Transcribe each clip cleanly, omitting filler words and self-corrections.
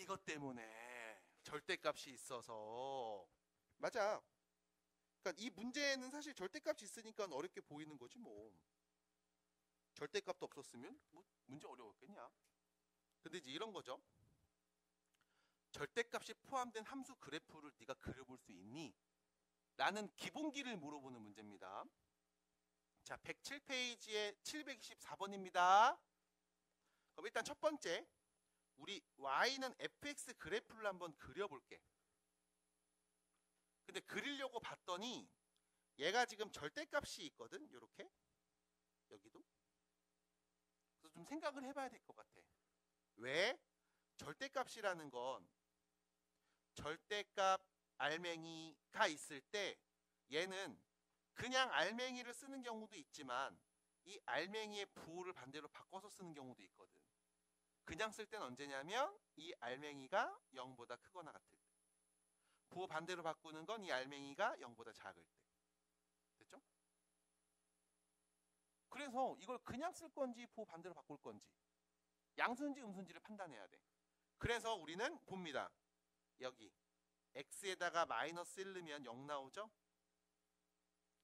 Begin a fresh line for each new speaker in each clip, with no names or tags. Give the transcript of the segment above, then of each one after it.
이것 때문에 절대값이 있어서. 맞아. 그러니까 이 문제에는 사실 절대값이 있으니까 어렵게 보이는 거지 뭐. 절대값도 없었으면 뭐 문제 어려웠겠냐. 근데 이제 이런 거죠. 절대값이 포함된 함수 그래프를 네가 그려볼 수 있니? 라는 기본기를 물어보는 문제입니다. 자, 107페이지에 724번입니다. 그럼 일단 첫 번째, 우리 y는 fx 그래프를 한번 그려볼게. 근데 그리려고 봤더니 얘가 지금 절대값이 있거든. 요렇게 여기도. 그래서 좀 생각을 해봐야 될 것 같아. 왜? 절대값이라는 건 절대값 알맹이가 있을 때 얘는 그냥 알맹이를 쓰는 경우도 있지만 이 알맹이의 부호를 반대로 바꿔서 쓰는 경우도 있거든. 그냥 쓸 때는 언제냐면 이 알맹이가 0보다 크거나 같을 때. 부호 반대로 바꾸는 건 이 알맹이가 0보다 작을 때. 됐죠? 그래서 이걸 그냥 쓸 건지 부호 반대로 바꿀 건지 양수인지 음수인지를 판단해야 돼. 그래서 우리는 봅니다. 여기 x에다가 마이너스 1 넣으면 0 나오죠?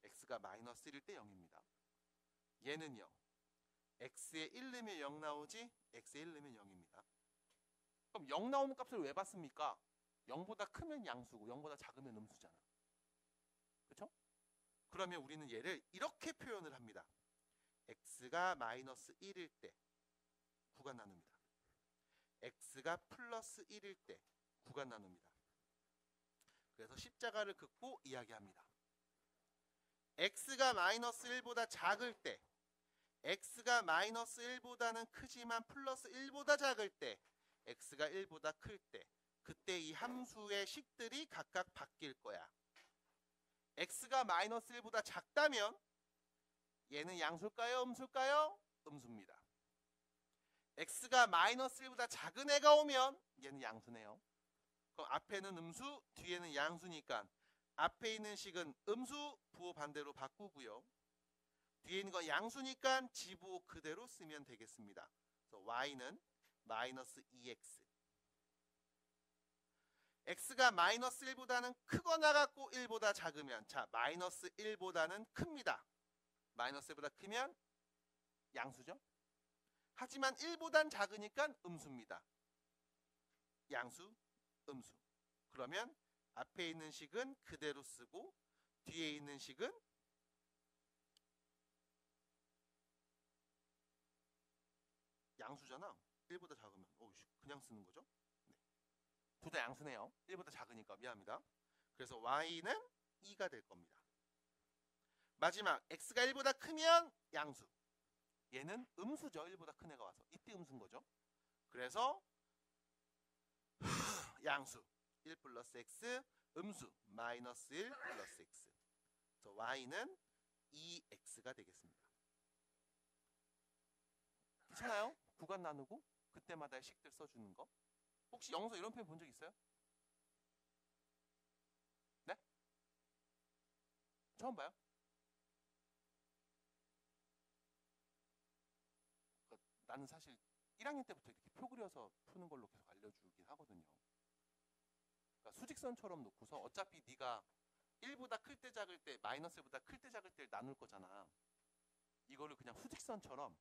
x가 마이너스 1일 때 0입니다. 얘는요. x에 1 넣으면 0 나오지? x에 1 넣으면 0입니다. 그럼 0 나오는 값을 왜 봤습니까? 0보다 크면 양수고 0보다 작으면 음수잖아. 그렇죠? 그러면 우리는 얘를 이렇게 표현을 합니다. x가 마이너스 1일 때 구간 나눕니다. x가 플러스 1일 때 구간 나눕니다. 그래서 십자가를 긋고 이야기합니다. x가 마이너스 1보다 작을 때, x가 마이너스 1보다는 크지만 플러스 1보다 작을 때, x가 1보다 클 때, 그때 이 함수의 식들이 각각 바뀔 거야. x가 마이너스 1보다 작다면 얘는 양수일까요? 음수일까요? 음수입니다. x가 마이너스 1보다 작은 애가 오면 얘는 양수네요. 그럼 앞에는 음수, 뒤에는 양수니까 앞에 있는 식은 음수, 부호 반대로 바꾸고요. 뒤에 있는 건 양수니까 지부호 그대로 쓰면 되겠습니다. 그래서 y는 마이너스 2x. x가 마이너스 1보다는 크거나 같고 1보다 작으면, 자, 마이너스 1보다는 큽니다. 마이너스 1보다 크면 양수죠. 하지만 1보단 작으니까 음수입니다. 양수, 음수. 그러면 앞에 있는 식은 그대로 쓰고 뒤에 있는 식은 양수잖아. 1보다 작으면 그냥 쓰는 거죠. 네. 둘 다 양수네요. 1보다 작으니까 미안합니다. 그래서 y는 2가 될 겁니다. 마지막 x가 1보다 크면 양수. 얘는 음수죠. 1보다 큰 애가 와서. 이때 음수인 거죠. 그래서 양수 1 플러스 x, 음수 마이너스 1 플러스 x. 그래서 y는 2x가 되겠습니다. 괜찮아요? 구간 나누고 그때마다의 식들 써주는 거. 혹시 영서 이런 표현 본 적 있어요? 네? 처음 봐요? 나는 사실 1학년 때부터 이렇게 표 그려서 푸는 걸로 계속 알려주긴 하거든요. 그러니까 수직선처럼 놓고서 어차피 네가 1보다 클 때 작을 때 마이너스 1보다 클 때 작을 때를 나눌 거잖아. 이거를 그냥 수직선처럼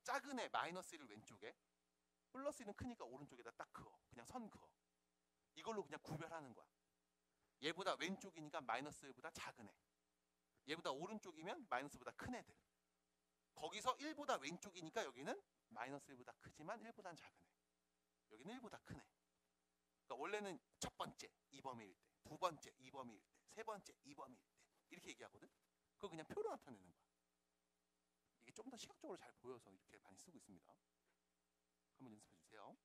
작은 애 마이너스 1을 왼쪽에, 플러스 1은 크니까 오른쪽에다 딱 그어. 그냥 선 그어. 이걸로 그냥 구별하는 거야. 얘보다 왼쪽이니까 마이너스 1보다 작은 애. 얘보다 오른쪽이면 마이너스보다 큰 애들. 거기서 1보다 왼쪽이니까 여기는 마이너스 1보다 크지만 1보다는 작은 애. 여기는 1보다 큰 애. 그러니까 원래는 첫 번째 2범위일 때, 두 번째 2범위일 때, 세 번째 2범위일 때 이렇게 얘기하거든. 그거 그냥 표로 나타내는 거야. 이게 좀 더 시각적으로 잘 보여서 이렇게 많이 쓰고 있습니다. 한번 연습해 주세요.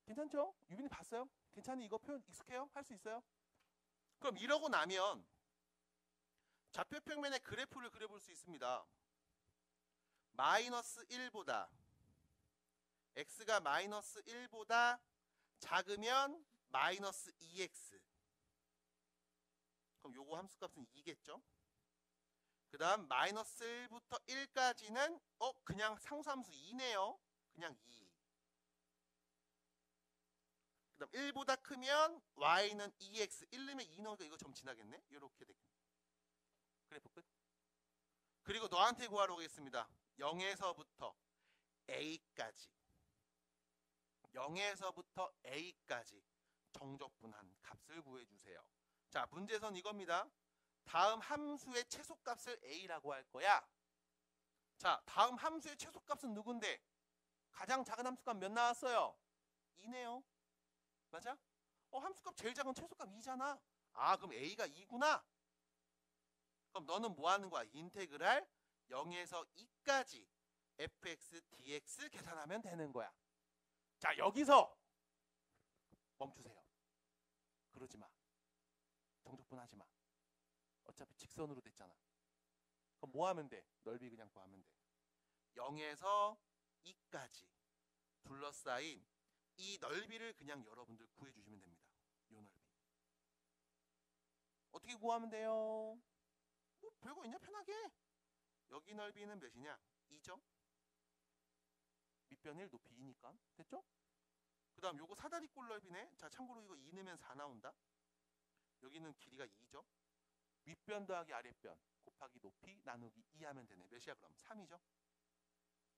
괜찮죠? 유빈이 봤어요? 괜찮니? 이거 표현 익숙해요? 할 수 있어요? 그럼 이러고 나면 좌표 평면의 그래프를 그려볼 수 있습니다. 마이너스 1보다 x가 마이너스 1보다 작으면 마이너스 2x. 그럼 요거 함수값은 2겠죠? 그 다음 마이너스 1부터 1까지는 그냥 상수함수 2네요. 그냥 2. 1보다 크면 y는 2x, 1 넣으면 2 넣으니까 이거 점 지나겠네? 이렇게 되겠네. 그래프 끝. 그리고 너한테 구하러 오겠습니다. 0에서부터 a까지 0에서부터 a까지 정적분한 값을 구해주세요. 자, 문제선 이겁니다. 다음 함수의 최소값을 a라고 할 거야. 자, 다음 함수의 최소값은 누군데? 가장 작은 함수값 몇 나왔어요? 2네요. 맞아? 함수값 제일 작은 최소값 2잖아. 아, 그럼 a가 2구나. 그럼 너는 뭐 하는 거야? 인테그랄 0에서 2까지 fx dx 계산하면 되는 거야. 자, 여기서 멈추세요. 그러지 마. 정적분하지 마. 어차피 직선으로 됐잖아. 그럼 뭐 하면 돼? 넓이 그냥 구하면 돼. 0에서 2까지 둘러싸인 이 넓이를 그냥 여러분들 구해주시면 됩니다. 이 넓이. 어떻게 구하면 돼요? 뭐 별거 있냐? 편하게. 여기 넓이는 몇이냐? 2죠? 밑변 1, 높이 2니까. 됐죠? 그 다음 요거 사다리꼴 넓이네. 자, 참고로 이거 2 넣으면 4 나온다. 여기는 길이가 2죠? 윗변 더하기 아랫변 곱하기 높이 나누기 2 하면 되네. 몇이야 그럼? 3이죠?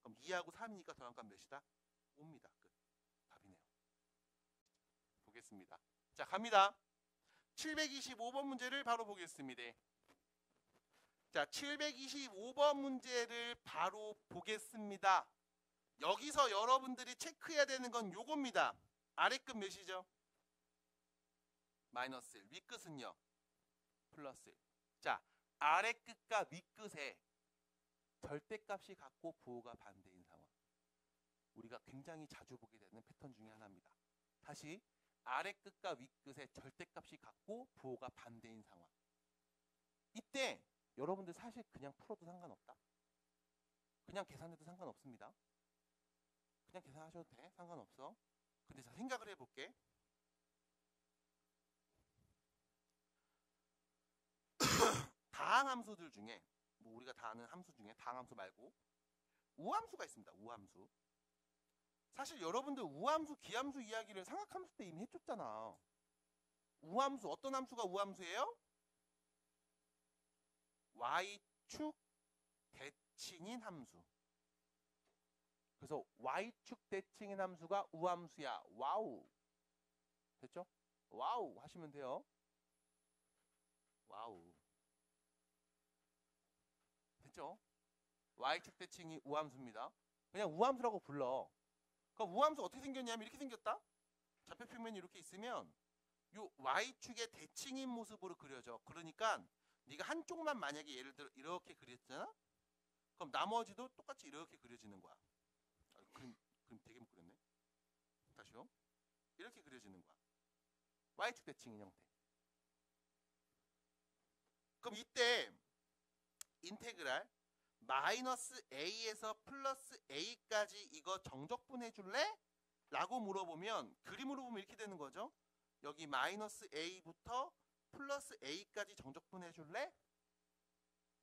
그럼 2하고 3이니까 더한 값 몇이다? 5입니다. 끝. 답이네요. 보겠습니다. 자, 갑니다. 725번 문제를 바로 보겠습니다. 자, 725번 문제를 바로 보겠습니다. 여기서 여러분들이 체크해야 되는 건 요겁니다. 아래끝 몇이죠? 마이너스 1. 윗끝은요? 플러스 1. 자, 아래끝과 윗끝에 절대값이 같고 부호가 반대인 상황. 우리가 굉장히 자주 보게 되는 패턴 중에 하나입니다. 다시 아래끝과 윗끝에 절대값이 같고 부호가 반대인 상황. 이때 여러분들 사실 그냥 풀어도 상관없다. 그냥 계산해도 상관없습니다. 그냥 계산하셔도 돼. 상관없어. 근데 자, 생각을 해볼게. 다항함수들 중에 뭐 우리가 다 아는 함수 중에 다항함수 말고 우함수가 있습니다. 우함수. 사실 여러분들 우함수, 기함수 이야기를 삼각함수 때 이미 해줬잖아. 우함수, 어떤 함수가 우함수예요? y축 대칭인 함수. 그래서 y축 대칭인 함수가 우함수야. 와우. 됐죠? 와우 하시면 돼요. 와우. 됐죠? y축 대칭이 우함수입니다. 그냥 우함수라고 불러. 그럼 우함수 어떻게 생겼냐면 이렇게 생겼다. 좌표 평면이 이렇게 있으면 요 y축의 대칭인 모습으로 그려져. 그러니까 네가 한쪽만 만약에 예를 들어 이렇게 그렸잖아. 그럼 나머지도 똑같이 이렇게 그려지는 거야. 그림 되게 못 그렸네. 다시요. 이렇게 그려지는 거야. y축 대칭인 형태. 그럼 이때 인테그랄 마이너스 a에서 플러스 a까지 이거 정적분해 줄래? 라고 물어보면 그림으로 보면 이렇게 되는 거죠. 여기 마이너스 a부터 플러스 a까지 정적분해 줄래?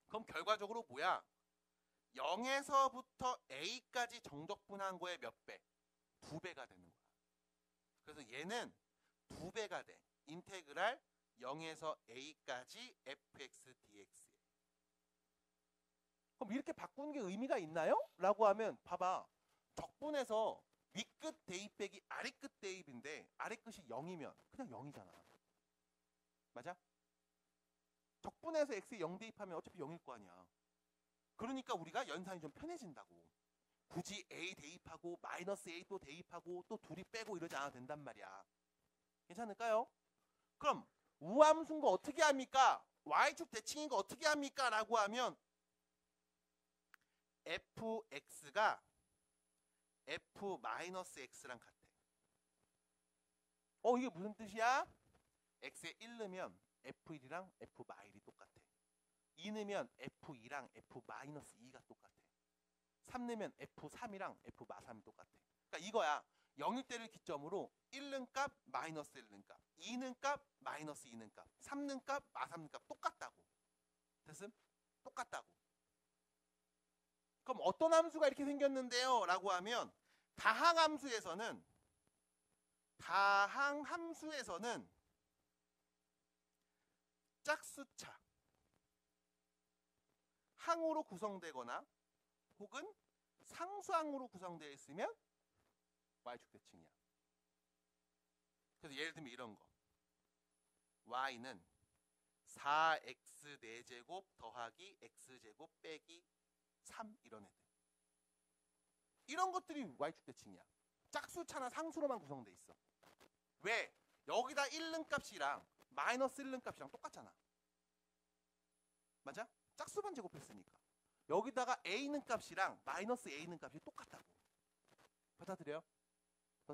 그럼 결과적으로 뭐야? 0에서부터 a까지 정적분한 거에 몇 배? 2배가 되는 거야. 그래서 얘는 2배가 돼. 인테그랄 0에서 a까지 fx dx. 그럼 이렇게 바꾸는 게 의미가 있나요? 라고 하면 봐봐. 적분에서 윗끝 대입 빼기 아래끝 대입인데 아래끝이 0이면 그냥 0이잖아. 맞아? 적분에서 x에 0 대입하면 어차피 0일 거 아니야. 그러니까 우리가 연산이 좀 편해진다고. 굳이 a 대입하고 마이너스 a 또 대입하고 또 둘이 빼고 이러지 않아도 된단 말이야. 괜찮을까요? 그럼 우함수인 거 어떻게 합니까? y축 대칭인 거 어떻게 합니까? 라고 하면 fx가 f-x랑 같아. 이게 무슨 뜻이야? x에 1 넣으면 f1이랑 f-1이 똑같아. 2 넣으면 f2랑 f-2가 똑같아. 3 넣으면 f3이랑 f-3이 똑같아. 그러니까 이거야. 0일 때를 기점으로 1는 값, 마이너스 1는 값, 2는 값, 마이너스 2는 값, 3는 값, 마3는 값 똑같다고. 됐음? 똑같다고. 그럼 어떤 함수가 이렇게 생겼는데요? 라고 하면 다항함수에서는 다항 함수에서는 짝수차 항으로 구성되거나 혹은 상수항으로 구성되어 있으면 y축 대칭이야. 그래서 예를 들면 이런 거. y는 4x 4제곱 더하기 x제곱 빼기 3 이런 애들. 이런 것들이 y축 대칭이야. 짝수차나 상수로만 구성돼 있어. 왜? 여기다 1는 값이랑 마이너스 1는 값이랑 똑같잖아. 맞아? 짝수만 제곱했으니까. 여기다가 a는 값이랑 마이너스 a는 값이 똑같다고. 받아들여요?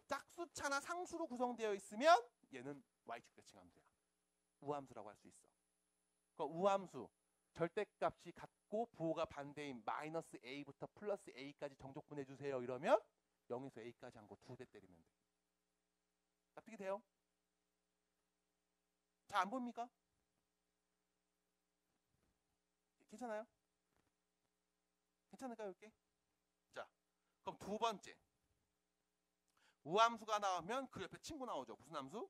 짝수차나 상수로 구성되어 있으면 얘는 y축 대칭 함수야. 우함수라고 할 수 있어. 그러니까 우함수 절대값이 같고 부호가 반대인 마이너스 a부터 플러스 a까지 정적분 해주세요. 이러면 0에서 a까지 한 거 2배 때리면 돼. 납득이 돼요? 잘 안 보입니까? 괜찮아요? 괜찮을까요? 이렇게? 자, 그럼 두 번째. 우함수가 나오면 그 옆에 친구 나오죠. 무슨 함수?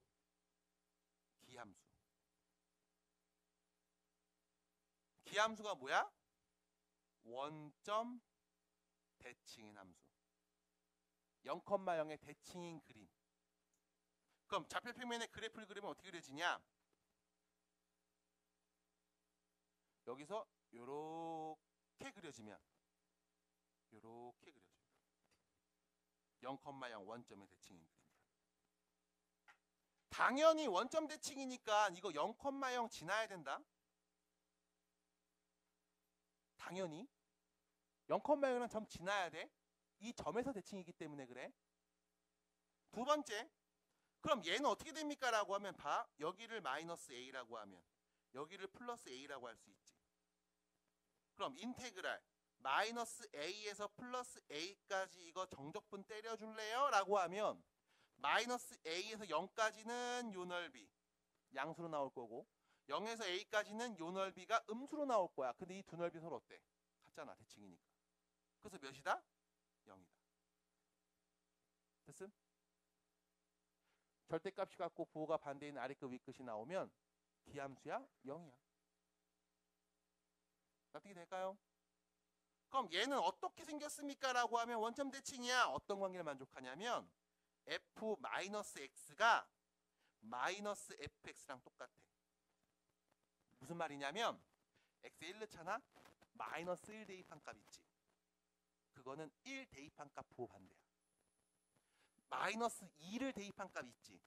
기함수. 기함수가 뭐야? 원점 대칭인 함수. 0,0의 대칭인 그림. 그럼 좌표평면의 그래프를 그리면 어떻게 그려지냐? 여기서 요렇게 그려지면 요렇게 그려져요. 0,0 원점의 대칭인 그림이야. 당연히 원점 대칭이니까 이거 0,0 지나야 된다. 당연히 0,0은 점 지나야 돼. 이 점에서 대칭이기 때문에 그래. 두 번째, 그럼 얘는 어떻게 됩니까? 라고 하면 봐. 여기를 마이너스 a라고 하면 여기를 플러스 a라고 할 수 있지. 그럼 인테그랄 마이너스 a에서 플러스 a까지 이거 정적분 때려줄래요? 라고 하면 마이너스 a에서 0까지는 요 넓이 양수로 나올 거고 0에서 a까지는 요 넓이가 음수로 나올 거야. 근데 이 두 넓이 서로 어때? 같잖아. 대칭이니까. 그래서 몇이다? 0이다. 됐음? 절대값이 같고 부호가 반대인 아래끝 윗끝이 나오면 기함수야? 0이야. 납득이 될까요? 그럼 얘는 어떻게 생겼습니까? 라고 하면 원점 대칭이야. 어떤 관계를 만족하냐면 f-x가 마이너스 fx랑 똑같아. 무슨 말이냐면 x 1 넣잖아. 마이너스 1 대입한 값 있지. 그거는 1 대입한 값 부호 반대야. 마이너스 2를 대입한 값 있지.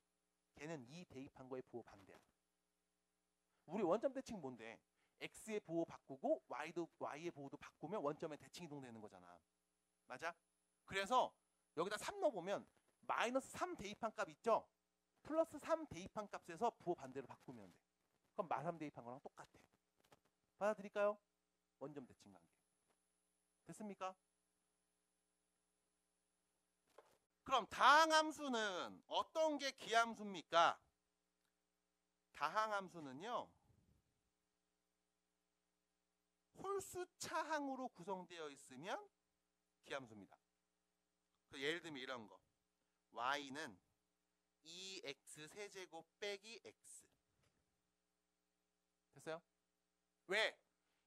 걔는 2 대입한 거의 부호 반대야. 우리 원점 대칭 뭔데? x의 부호 바꾸고 y의 부호도 바꾸면 원점에 대칭 이동되는 거잖아. 맞아? 그래서 여기다 3 넣어보면 마이너스 3 대입한 값 있죠? 플러스 3 대입한 값에서 부호 반대로 바꾸면 돼. 그럼 마3 대입한 거랑 똑같아. 받아들일까요? 원점 대칭 관계. 됐습니까? 그럼 다항함수는 어떤 게 기함수입니까? 다항함수는요. 홀수차항으로 구성되어 있으면 기함수입니다. 예를 들면 이런 거. y는 2x 세제곱 빼기 x. 됐어요? 왜?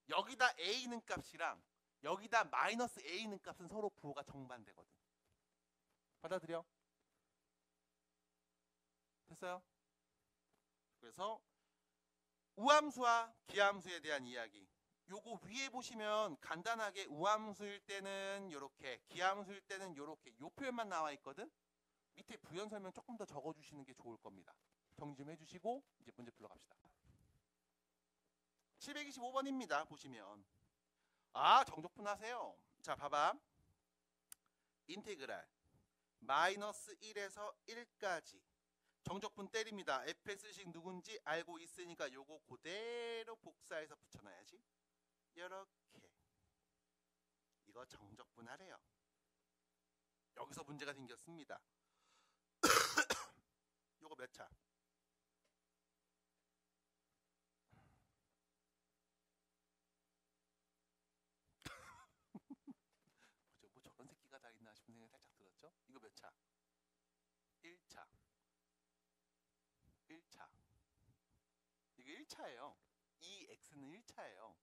여기다 a는 값이랑 여기다 마이너스 a는 값은 서로 부호가 정반대거든. 받아들여? 됐어요? 그래서 우함수와 기함수에 대한 이야기. 요거 위에 보시면 간단하게 우함수일 때는 요렇게, 기함수일 때는 요렇게 요 표현만 나와 있거든. 밑에 부연 설명 조금 더 적어주시는 게 좋을 겁니다. 정리 좀 해주시고 이제 문제 풀러 갑시다. 725번입니다. 보시면 정적분 하세요. 자, 봐봐. 인테그랄 마이너스 1에서 1까지 정적분 때립니다. fx식 누군지 알고 있으니까 요거 그대로 복사해서 붙여놔야지. 이렇게 이거 정적분 하래요. 여기서 문제가 생겼습니다. 요거 몇 차? 뭐 저런 새끼가 다 있나 싶은 생각이 살짝 들었죠? 이거 몇 차? 1차. 이게 1차예요. 이 x는 1차예요.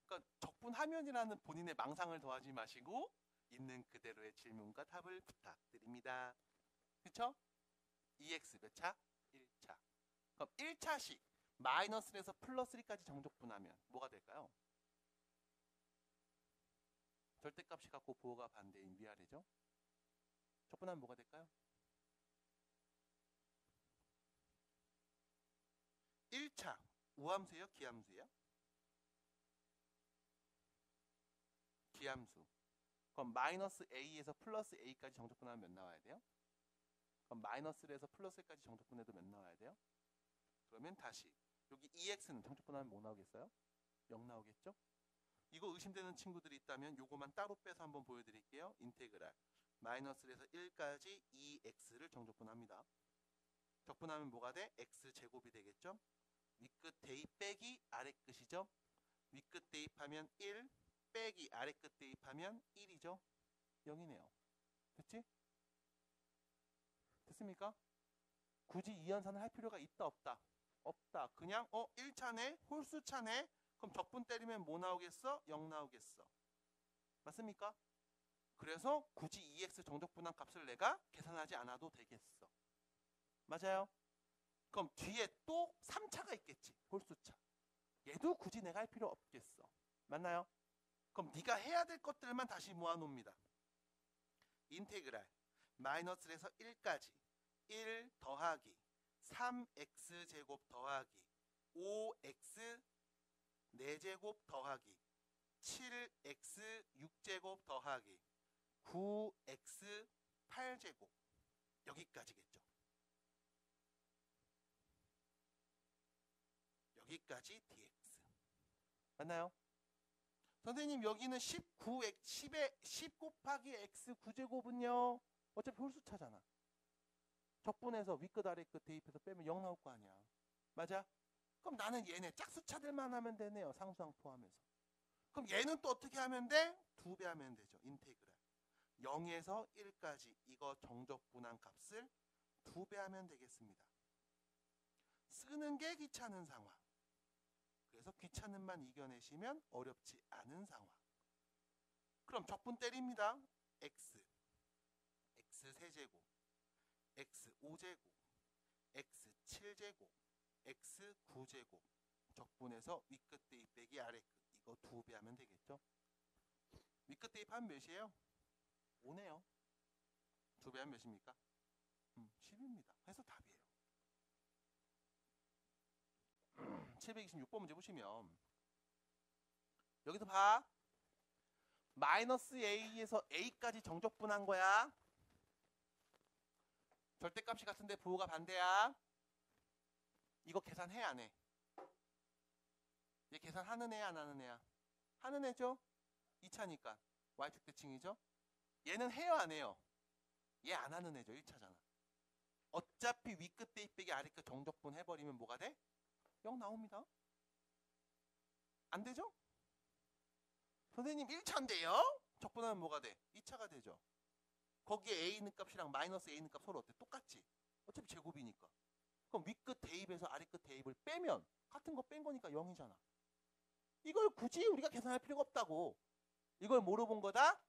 그러니까 적분하면이라는 본인의 망상을 더하지 마시고 있는 그대로의 질문과 답을 부탁드립니다. 그쵸? 2x 몇 차? 1차. 그럼 1차씩 마이너스에서 플러스 1까지 정적분하면 뭐가 될까요? 절대값이 같고 부호가 반대인 위아래죠? 적분하면 뭐가 될까요? 1차 우함수예요? 기함수예요? 기함수. 그럼 마이너스 a에서 플러스 a까지 정적분하면 몇 나와야 돼요? 그럼 마이너스에서 플러스까지 정적분해도 몇 나와야 돼요? 그러면 다시 여기 2x는 정적분하면 뭐 나오겠어요? 0 나오겠죠? 이거 의심되는 친구들이 있다면 요거만 따로 빼서 한번 보여드릴게요. 인테그랄 마이너스에서 1까지 2x를 정적분합니다. 적분하면 뭐가 돼? x제곱이 되겠죠? 윗끝 대입 빼기 아랫 끝이죠? 윗끝 대입하면 1 빼기 아랫 끝 대입하면 1이죠? 0이네요. 됐지? 됐습니까? 굳이 이연산을 할 필요가 있다 없다? 없다. 그냥 1차네? 홀수차네? 그럼 적분 때리면 뭐 나오겠어? 0 나오겠어. 맞습니까? 그래서 굳이 2x 정적분한 값을 내가 계산하지 않아도 되겠어. 맞아요? 그럼 뒤에 또 3차가 있겠지. 홀수차. 얘도 굳이 내가 할 필요 없겠어. 맞나요? 그럼 네가 해야 될 것들만 다시 모아놓습니다. 인테그랄 마이너스에서 1까지 1 더하기 3x제곱 더하기 5x 4제곱 더하기 7x 6제곱 더하기 9x 8제곱 여기까지겠죠. 여기까지 dx. 맞나요? 선생님 여기는 10 곱하기 x 9제곱은요. 어차피 홀수차잖아. 적분해서 윗끝 아랫끝 대입해서 빼면 0 나올 거 아니야. 맞아? 그럼 나는 얘네 짝수차들만 하면 되네요. 상수항 포함해서. 그럼 얘는 또 어떻게 하면 돼? 2배 하면 되죠. 인테그랄 0에서 1까지 이거 정적분한 값을 2배 하면 되겠습니다. 쓰는 게 귀찮은 상황. 그래서 귀찮음만 이겨내시면 어렵지 않은 상황. 그럼 적분 때립니다. x 세제곱, x 5제곱, x 7제곱, x 9제곱 적분해서 윗끝 대입 빼기 아랫끝 이거 2배 하면 되겠죠. 윗끝 대입하면 몇이에요? 5네요. 2배 하면 몇입니까? 10입니다. 해서 답이에요. 726번 문제 보시면 여기서 봐. 마이너스 a에서 a까지 정적분한 거야. 절대값이 같은데 부호가 반대야. 이거 계산해 안 해? 얘 계산하는 애야 안 하는 애야? 하는 애죠? 2차니까 y축 대칭이죠? 얘는 해요 안 해요? 얘 안 하는 애죠. 1차잖아. 어차피 윗끝 대입 빼기 아랫끝 정적분 해버리면 뭐가 돼? 0 나옵니다. 안 되죠? 선생님 1차인데요? 적분하면 뭐가 돼? 2차가 되죠. 거기에 a 있는 값이랑 마이너스 a 있는 값 서로 어때? 똑같지? 어차피 제곱이니까. 그럼 윗끝 대입에서 아랫끝 대입을 빼면 같은 거 뺀 거니까 0이잖아. 이걸 굳이 우리가 계산할 필요가 없다고. 이걸 뭐로 본 거다?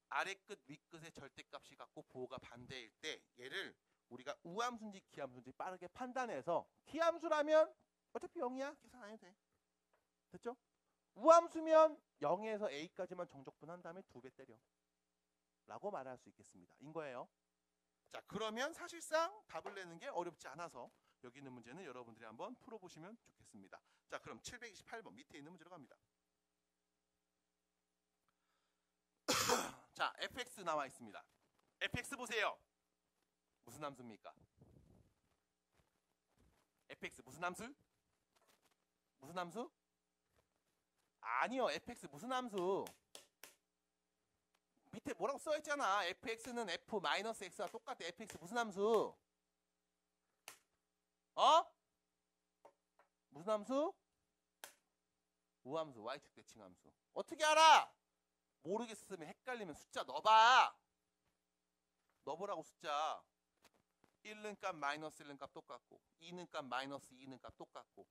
아랫끝 윗끝의 절대값이 같고 부호가 반대일 때 얘를 우리가 우함수인지 기함수인지 빠르게 판단해서 기함수라면 어차피 0이야. 계산 안 해도 돼. 됐죠? 우함수면 0에서 a까지만 정적분한 다음에 2배 때려. 라고 말할 수 있겠습니다. 인 거예요. 자, 그러면 사실상 답을 내는 게 어렵지 않아서 여기 있는 문제는 여러분들이 한번 풀어보시면 좋겠습니다. 자, 그럼 728번 밑에 있는 문제로 갑니다. 자, fx 나와 있습니다. fx 보세요. 무슨 함수입니까? fx 무슨 함수? 무슨 함수? 아니요. fx 무슨 함수? 밑에 뭐라고 써있잖아. fx는 f-x와 똑같아. fx 무슨 함수? 무슨 함수? 우함수, y축 대칭 함수. 어떻게 알아? 모르겠으면 헷갈리면 숫자 넣어봐. 넣어보라고 숫자. 1, 1는 값 마이너스 1는 값 똑같고 2는 값 마이너스 2는 값 똑같고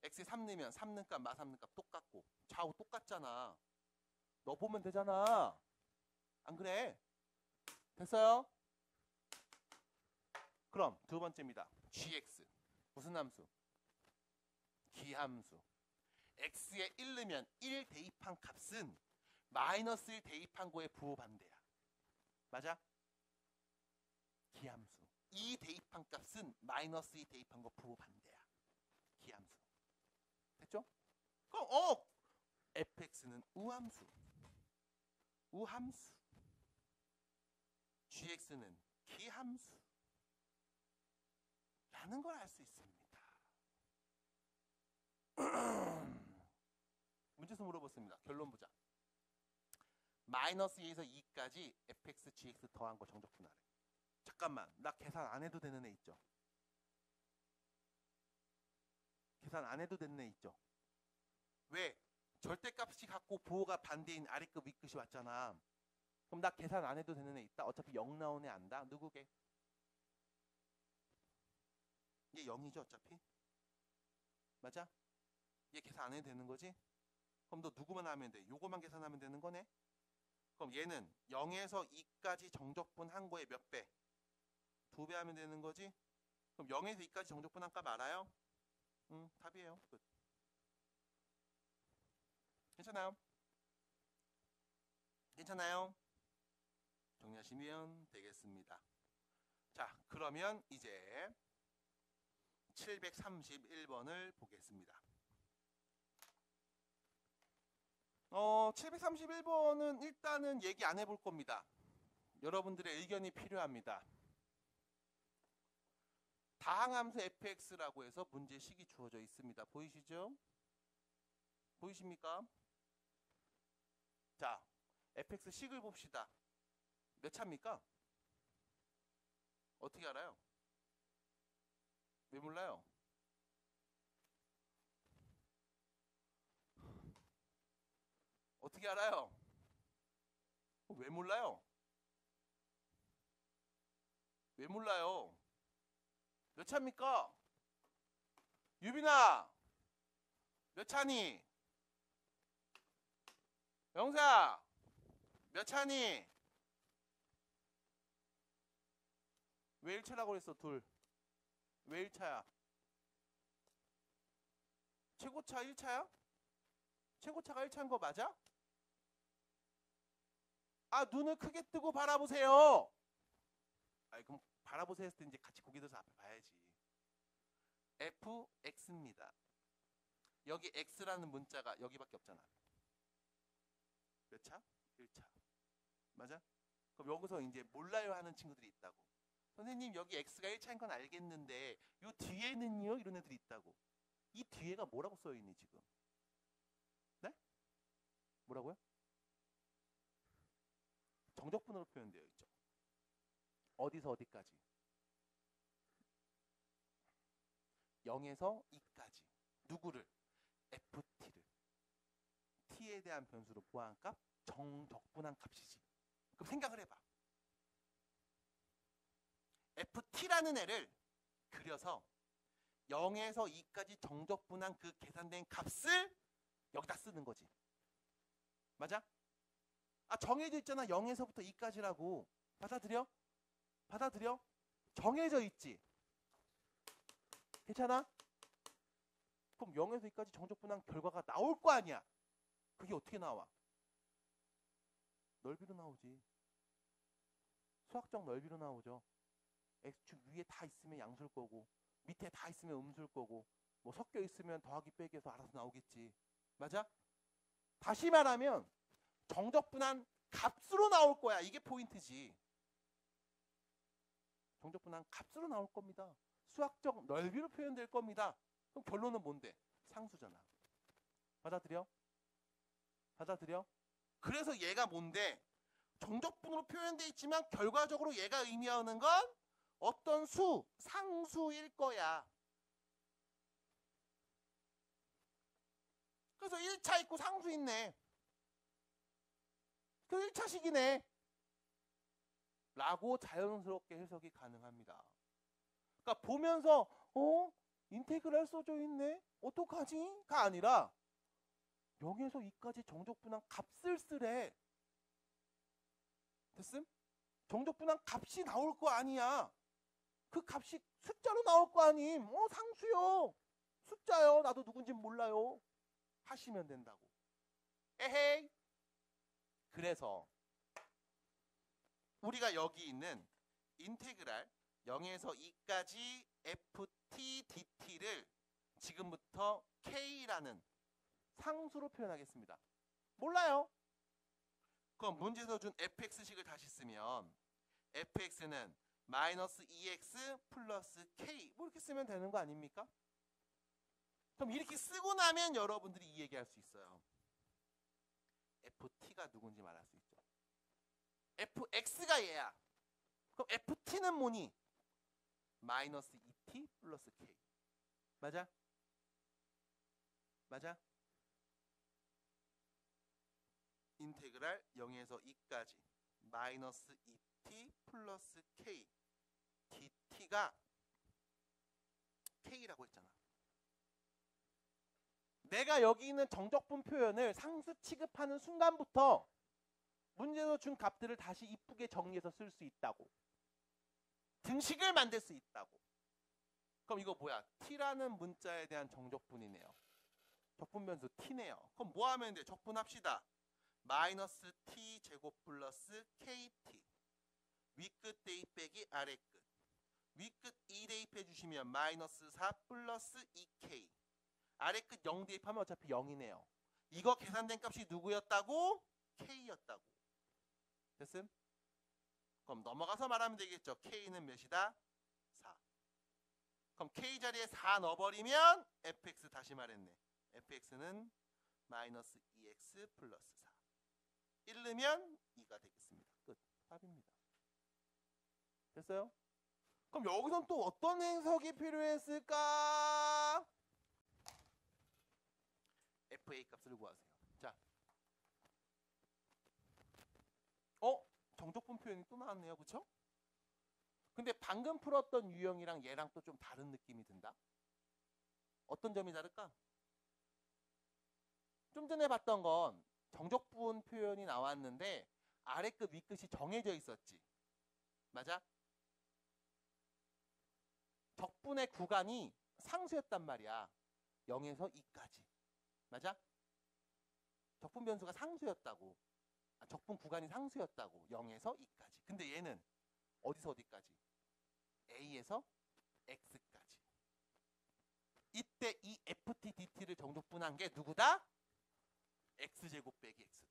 x에 3 넣으면 3는 값 마 3는 값 똑같고 좌우 똑같잖아. 너 보면 되잖아. 안 그래? 됐어요? 그럼 두 번째입니다. gx 무슨 함수? 기함수. x에 1 넣으면 1 대입한 값은 마이너스 1 대입한 거에 부호 반대야. 맞아? 기함수. 2 대입한 값은 마이너스 2 대입한 거 부호 반대야. 기함수. 됐죠? 그럼 fx는 우함수. 우함수. gx는 기함수. 라는 걸 알 수 있습니다. 문제에서 물어봤습니다. 결론 보자. 마이너스 2에서 2까지 fx, gx 더한 거 정적 분할해. 잠깐만, 나 계산 안 해도 되는 애 있죠? 계산 안 해도 되는 애 있죠? 왜? 절대값이 갖고 부호가 반대인 아래급 윗끝이 왔잖아. 그럼 나 계산 안 해도 되는 애 있다? 어차피 0 나온 애 안다? 누구게? 얘 0이죠 어차피? 맞아? 얘 계산 안 해도 되는 거지? 그럼 너 누구만 하면 돼? 요거만 계산하면 되는 거네? 그럼 얘는 0에서 2까지 정적분한 거에 몇 배? 2배 하면 되는 거지? 그럼 0에서 2까지 정적분한 값 알아요? 답이에요. 끝. 괜찮아요? 괜찮아요? 정리하시면 되겠습니다. 자, 그러면 이제 731번을 보겠습니다. 731번은 일단은 얘기 안 해볼 겁니다. 여러분들의 의견이 필요합니다. 다항함수 fx라고 해서 문제식이 주어져 있습니다. 보이시죠? 보이십니까? 자, fx 식을 봅시다. 몇 차입니까? 어떻게 알아요? 왜 몰라요? 어떻게 알아요? 왜 몰라요? 왜 몰라요? 몇 차입니까? 유빈아, 몇 차니? 영사, 몇 차니? 왜 1차라고 그랬어? 둘. 왜 1차야? 최고차 1차야? 최고차가 1차인 거 맞아? 아, 눈을 크게 뜨고 바라보세요. 아이, 그럼 바라보세요 했을 때 이제 같이 고개 들어서 앞에 봐야지. fx입니다. 여기 x라는 문자가 여기밖에 없잖아. 몇 차? 1차. 맞아? 그럼 여기서 이제 몰라요 하는 친구들이 있다고. 선생님, 여기 x가 1차인 건 알겠는데 요 뒤에는요? 이런 애들이 있다고. 이 뒤에가 뭐라고 써있니 지금? 네? 뭐라고요? 정적분으로 표현되어 있죠. 어디서 어디까지? 0에서 2까지. 누구를? ft를. t에 대한 변수로 부호한 값, 정적분한 값이지. 그럼 생각을 해봐. ft라는 애를 그려서 0에서 2까지 정적분한 그 계산된 값을 여기다 쓰는 거지. 맞아? 아, 정해져 있잖아. 0에서부터 2까지라고. 받아들여? 받아들여? 정해져 있지. 괜찮아? 그럼 0에서 2까지 정적분한 결과가 나올 거 아니야. 그게 어떻게 나와? 넓이로 나오지. 수학적 넓이로 나오죠. x축 위에 다 있으면 양수일 거고 밑에 다 있으면 음수일 거고 뭐 섞여 있으면 더하기 빼기 해서 알아서 나오겠지. 맞아? 다시 말하면 정적분한 값으로 나올 거야. 이게 포인트지. 정적분한 값으로 나올 겁니다. 수학적 넓이로 표현될 겁니다. 그럼 결론은 뭔데? 상수잖아. 받아들여? 받아들여? 그래서 얘가 뭔데? 정적분으로 표현되어 있지만 결과적으로 얘가 의미하는 건 어떤 수, 상수일 거야. 그래서 1차 있고 상수 있네. 그 1차식이네. 라고 자연스럽게 해석이 가능합니다. 보면서 인테그랄 써져 있네? 어떡하지? 가 아니라 0에서 2까지 정적분한 값을 쓰래. 됐음? 정적분한 값이 나올 거 아니야. 그 값이 숫자로 나올 거 아님. 상수요. 숫자요. 나도 누군지 몰라요. 하시면 된다고. 에헤이. 그래서 우리가 여기 있는 인테그랄 0에서 2까지 ft dt를 지금부터 k라는 상수로 표현하겠습니다. 몰라요. 그럼 문제에서 준 fx식을 다시 쓰면 fx는 마이너스 2x 플러스 k 뭐 이렇게 쓰면 되는 거 아닙니까? 그럼 이렇게 쓰고 나면 여러분들이 이 얘기할 수 있어요. ft가 누군지 말할 수 있죠. fx가 얘야. 그럼 ft는 뭐니? 마이너스 2t 플러스 k. 맞아? 맞아? 인테그랄 0에서 2까지 마이너스 2t 플러스 k dt가 k라고 했잖아. 내가 여기 있는 정적분 표현을 상수 취급하는 순간부터 문제에서 준 값들을 다시 이쁘게 정리해서 쓸 수 있다고. 등식을 만들 수 있다고. 그럼 이거 뭐야? t라는 문자에 대한 정적분이네요. 적분 변수 t네요. 그럼 뭐 하면 돼? 적분합시다. 마이너스 t 제곱 플러스 kt 윗끝 대입 빼기 아래끝 윗끝 2 대입해 주시면 마이너스 4 플러스 2k 아래끝 0 대입하면 어차피 0이네요. 이거 계산된 값이 누구였다고? k였다고. 됐음? 그럼 넘어가서 말하면 되겠죠. k는 몇이다? 4. 그럼 k 자리에 4 넣어버리면 fx 다시 말했네. fx는 마이너스 2x 플러스 4. 1 넣으면 2가 되겠습니다. 끝. 답입니다. 됐어요? 그럼 여기선 또 어떤 해석이 필요했을까? fa 값을 구하세요. 자, 정적분 표현이 또 나왔네요. 그쵸? 근데 방금 풀었던 유형이랑 얘랑 또 좀 다른 느낌이 든다. 어떤 점이 다를까? 좀 전에 봤던 건 정적분 표현이 나왔는데 아래끝 윗끝이 정해져 있었지. 맞아? 적분의 구간이 상수였단 말이야. 0에서 2까지. 맞아? 적분 변수가 상수였다고. 적분 구간이 상수였다고. 0에서 2까지. 근데 얘는 어디서 어디까지? A에서 X까지. 이때 이 FT, DT를 정적분한 게 누구다? X제곱 빼기 X다.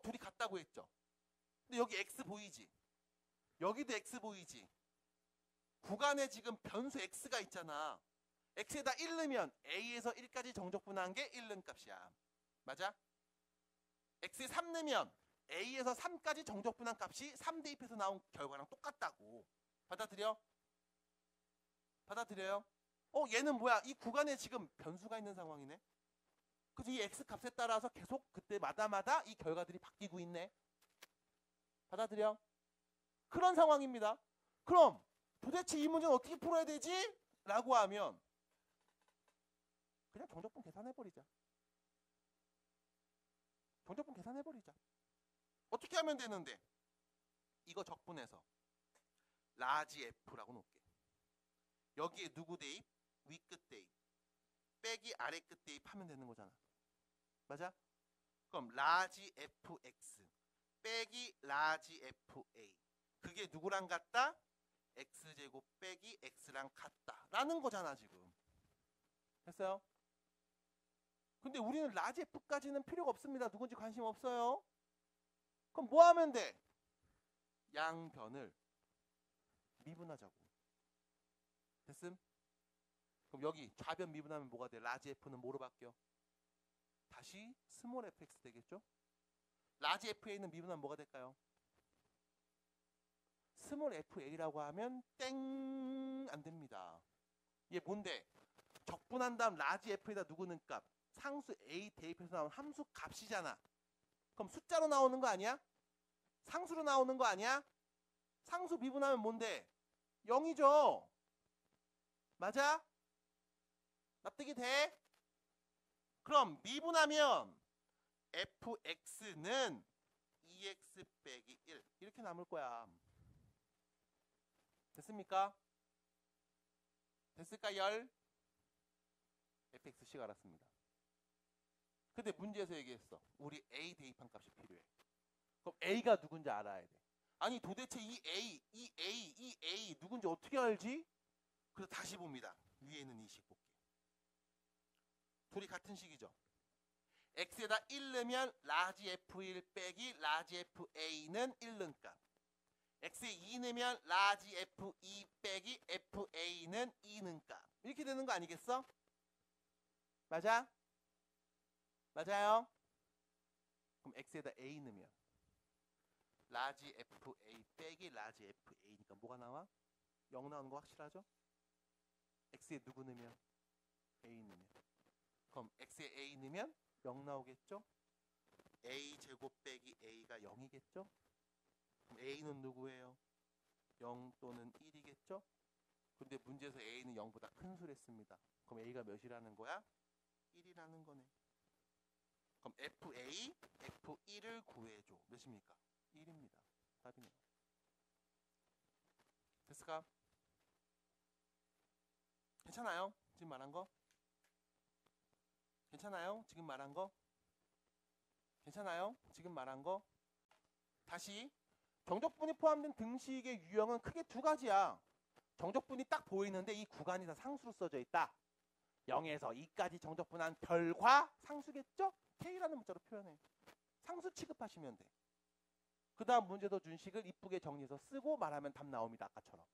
둘이 같다고 했죠? 근데 여기 X 보이지? 여기도 X 보이지? 구간에 지금 변수 X가 있잖아. X에다 1 넣으면 A에서 1까지 정적분한 게 1는 값이야. 맞아? X에 3 넣으면 A에서 3까지 정적분한 값이 3 대입해서 나온 결과랑 똑같다고. 받아들여? 받아들여요? 얘는 뭐야? 이 구간에 지금 변수가 있는 상황이네. 그래서 이 X 값에 따라서 계속 그때마다 이 결과들이 바뀌고 있네. 받아들여? 그런 상황입니다. 그럼 도대체 이 문제는 어떻게 풀어야 되지? 라고 하면 그냥 정적분 계산해버리자. 정적분 계산해버리자. 어떻게 하면 되는데? 이거 적분해서 라지 F라고 놓을게. 여기에 누구 대입? 윗끝 대입. 빼기 아래끝 대입하면 되는 거잖아. 맞아? 그럼 라지 fx 빼기 라지 fa 그게 누구랑 같다? x제곱 빼기 x랑 같다 라는 거잖아 지금. 됐어요? 근데 우리는 라지 f까지는 필요가 없습니다. 누군지 관심 없어요. 그럼 뭐 하면 돼? 양변을 미분하자고. 됐음? 그럼 여기 좌변 미분하면 뭐가 돼? 라지 f는 뭐로 바뀌어? 다시 스몰 fx 되겠죠? 라지 fa는 미분하면 뭐가 될까요? 스몰 fa라고 하면 땡 안됩니다. 얘 뭔데? 적분한 다음 라지 f에다 누구는 값? 상수 a 대입해서 나온 함수 값이잖아. 그럼 숫자로 나오는 거 아니야? 상수로 나오는 거 아니야? 상수 미분하면 뭔데? 0이죠. 맞아? 납득이 돼? 그럼 미분하면 fx는 2x 빼기 1 이렇게 남을 거야. 됐습니까? 됐을까 열? fx씩 알았습니다. 근데 문제에서 얘기했어. 우리 a 대입한 값이 필요해. 그럼 a가 누군지 알아야 돼. 아니 도대체 이 a 누군지 어떻게 알지? 그래서 다시 봅니다. 위에 있는 이 식 볼게. 둘이 같은 식이죠. x에다 1 넣으면 라지 f1 빼기 라지 fa는 1 넣은 값. x에 2 넣으면 라지 f2 빼기 fa는 2 넣은 값. 이렇게 되는 거 아니겠어? 맞아? 맞아요? 그럼 x에다 a 넣으면 라지 fa 빼기 라지 fa니까 뭐가 나와? 0 나오는 거 확실하죠? x에 누구 넣으면? a 넣으면. 그럼 x에 a 넣으면 0 나오겠죠? a 제곱 빼기 a가 0이겠죠? 그럼 a는 누구예요? 0 또는 1이겠죠? 근데 문제에서 a는 0보다 큰 수를 했습니다. 그럼 a가 몇이라는 거야? 1이라는 거네. 그럼 fa, f1을 구해줘. 몇입니까? 1입니다. 답이네요. 됐을까? 괜찮아요? 지금 말한 거? 괜찮아요? 지금 말한 거? 괜찮아요? 지금 말한 거? 다시 정적분이 포함된 등식의 유형은 크게 두 가지야. 정적분이 딱 보이는데 이 구간이 다 상수로 써져 있다. 0에서 2까지 정적분한 별과 상수겠죠? K라는 문자로 표현해. 상수 취급하시면 돼. 그 다음 문제도 준식을 이쁘게 정리해서 쓰고 말하면 답 나옵니다. 아까처럼.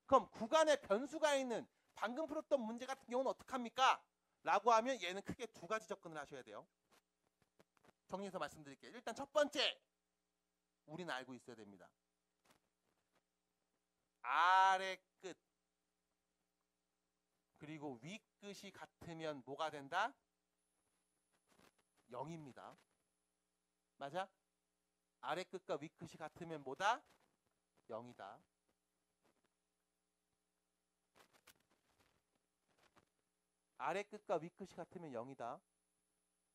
그럼 구간에 변수가 있는 방금 풀었던 문제 같은 경우는 어떡합니까? 라고 하면 얘는 크게 두 가지 접근을 하셔야 돼요. 정리해서 말씀드릴게요. 일단 첫 번째, 우리는 알고 있어야 됩니다. 아래 끝 그리고 위 끝이 같으면 뭐가 된다? 0입니다. 맞아? 아래 끝과 위 끝이 같으면 뭐다? 0이다. 아래 끝과 위 끝이 같으면 0이다.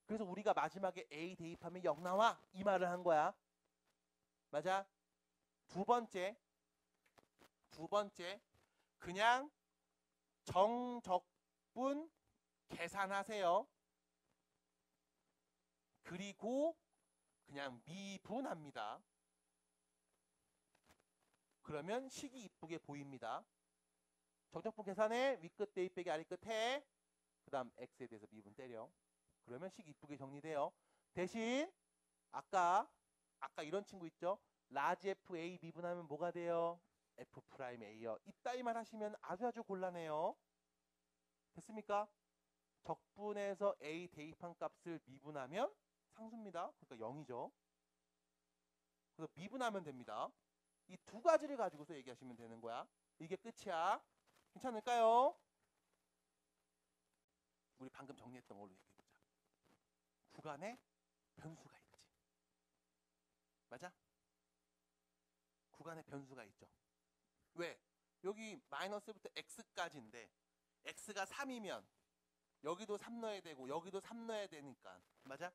그래서 우리가 마지막에 A 대입하면 0 나와. 이 말을 한 거야. 맞아? 두 번째, 그냥 정적분 계산하세요. 그리고 그냥 미분합니다. 그러면 식이 이쁘게 보입니다. 정적분 계산해. 윗끝 대입 빼기 아래끝 해. 그 다음 x에 대해서 미분 때려. 그러면 식이 이쁘게 정리돼요. 대신 아까 이런 친구 있죠? 라지 fa 미분하면 뭐가 돼요? f 프라임 a요. 이따위만 하시면 아주 곤란해요. 됐습니까? 적분에서 a 대입한 값을 미분하면 상수입니다. 그러니까 0이죠. 그래서 미분하면 됩니다. 이 두 가지를 가지고서 얘기하시면 되는 거야. 이게 끝이야. 괜찮을까요? 우리 방금 정리했던 걸로 얘기해보자. 구간에 변수가 있지. 맞아? 구간에 변수가 있죠. 왜? 여기 마이너스부터 x까지인데 x가 3이면 여기도 3 넣어야 되고 여기도 3 넣어야 되니까. 맞아?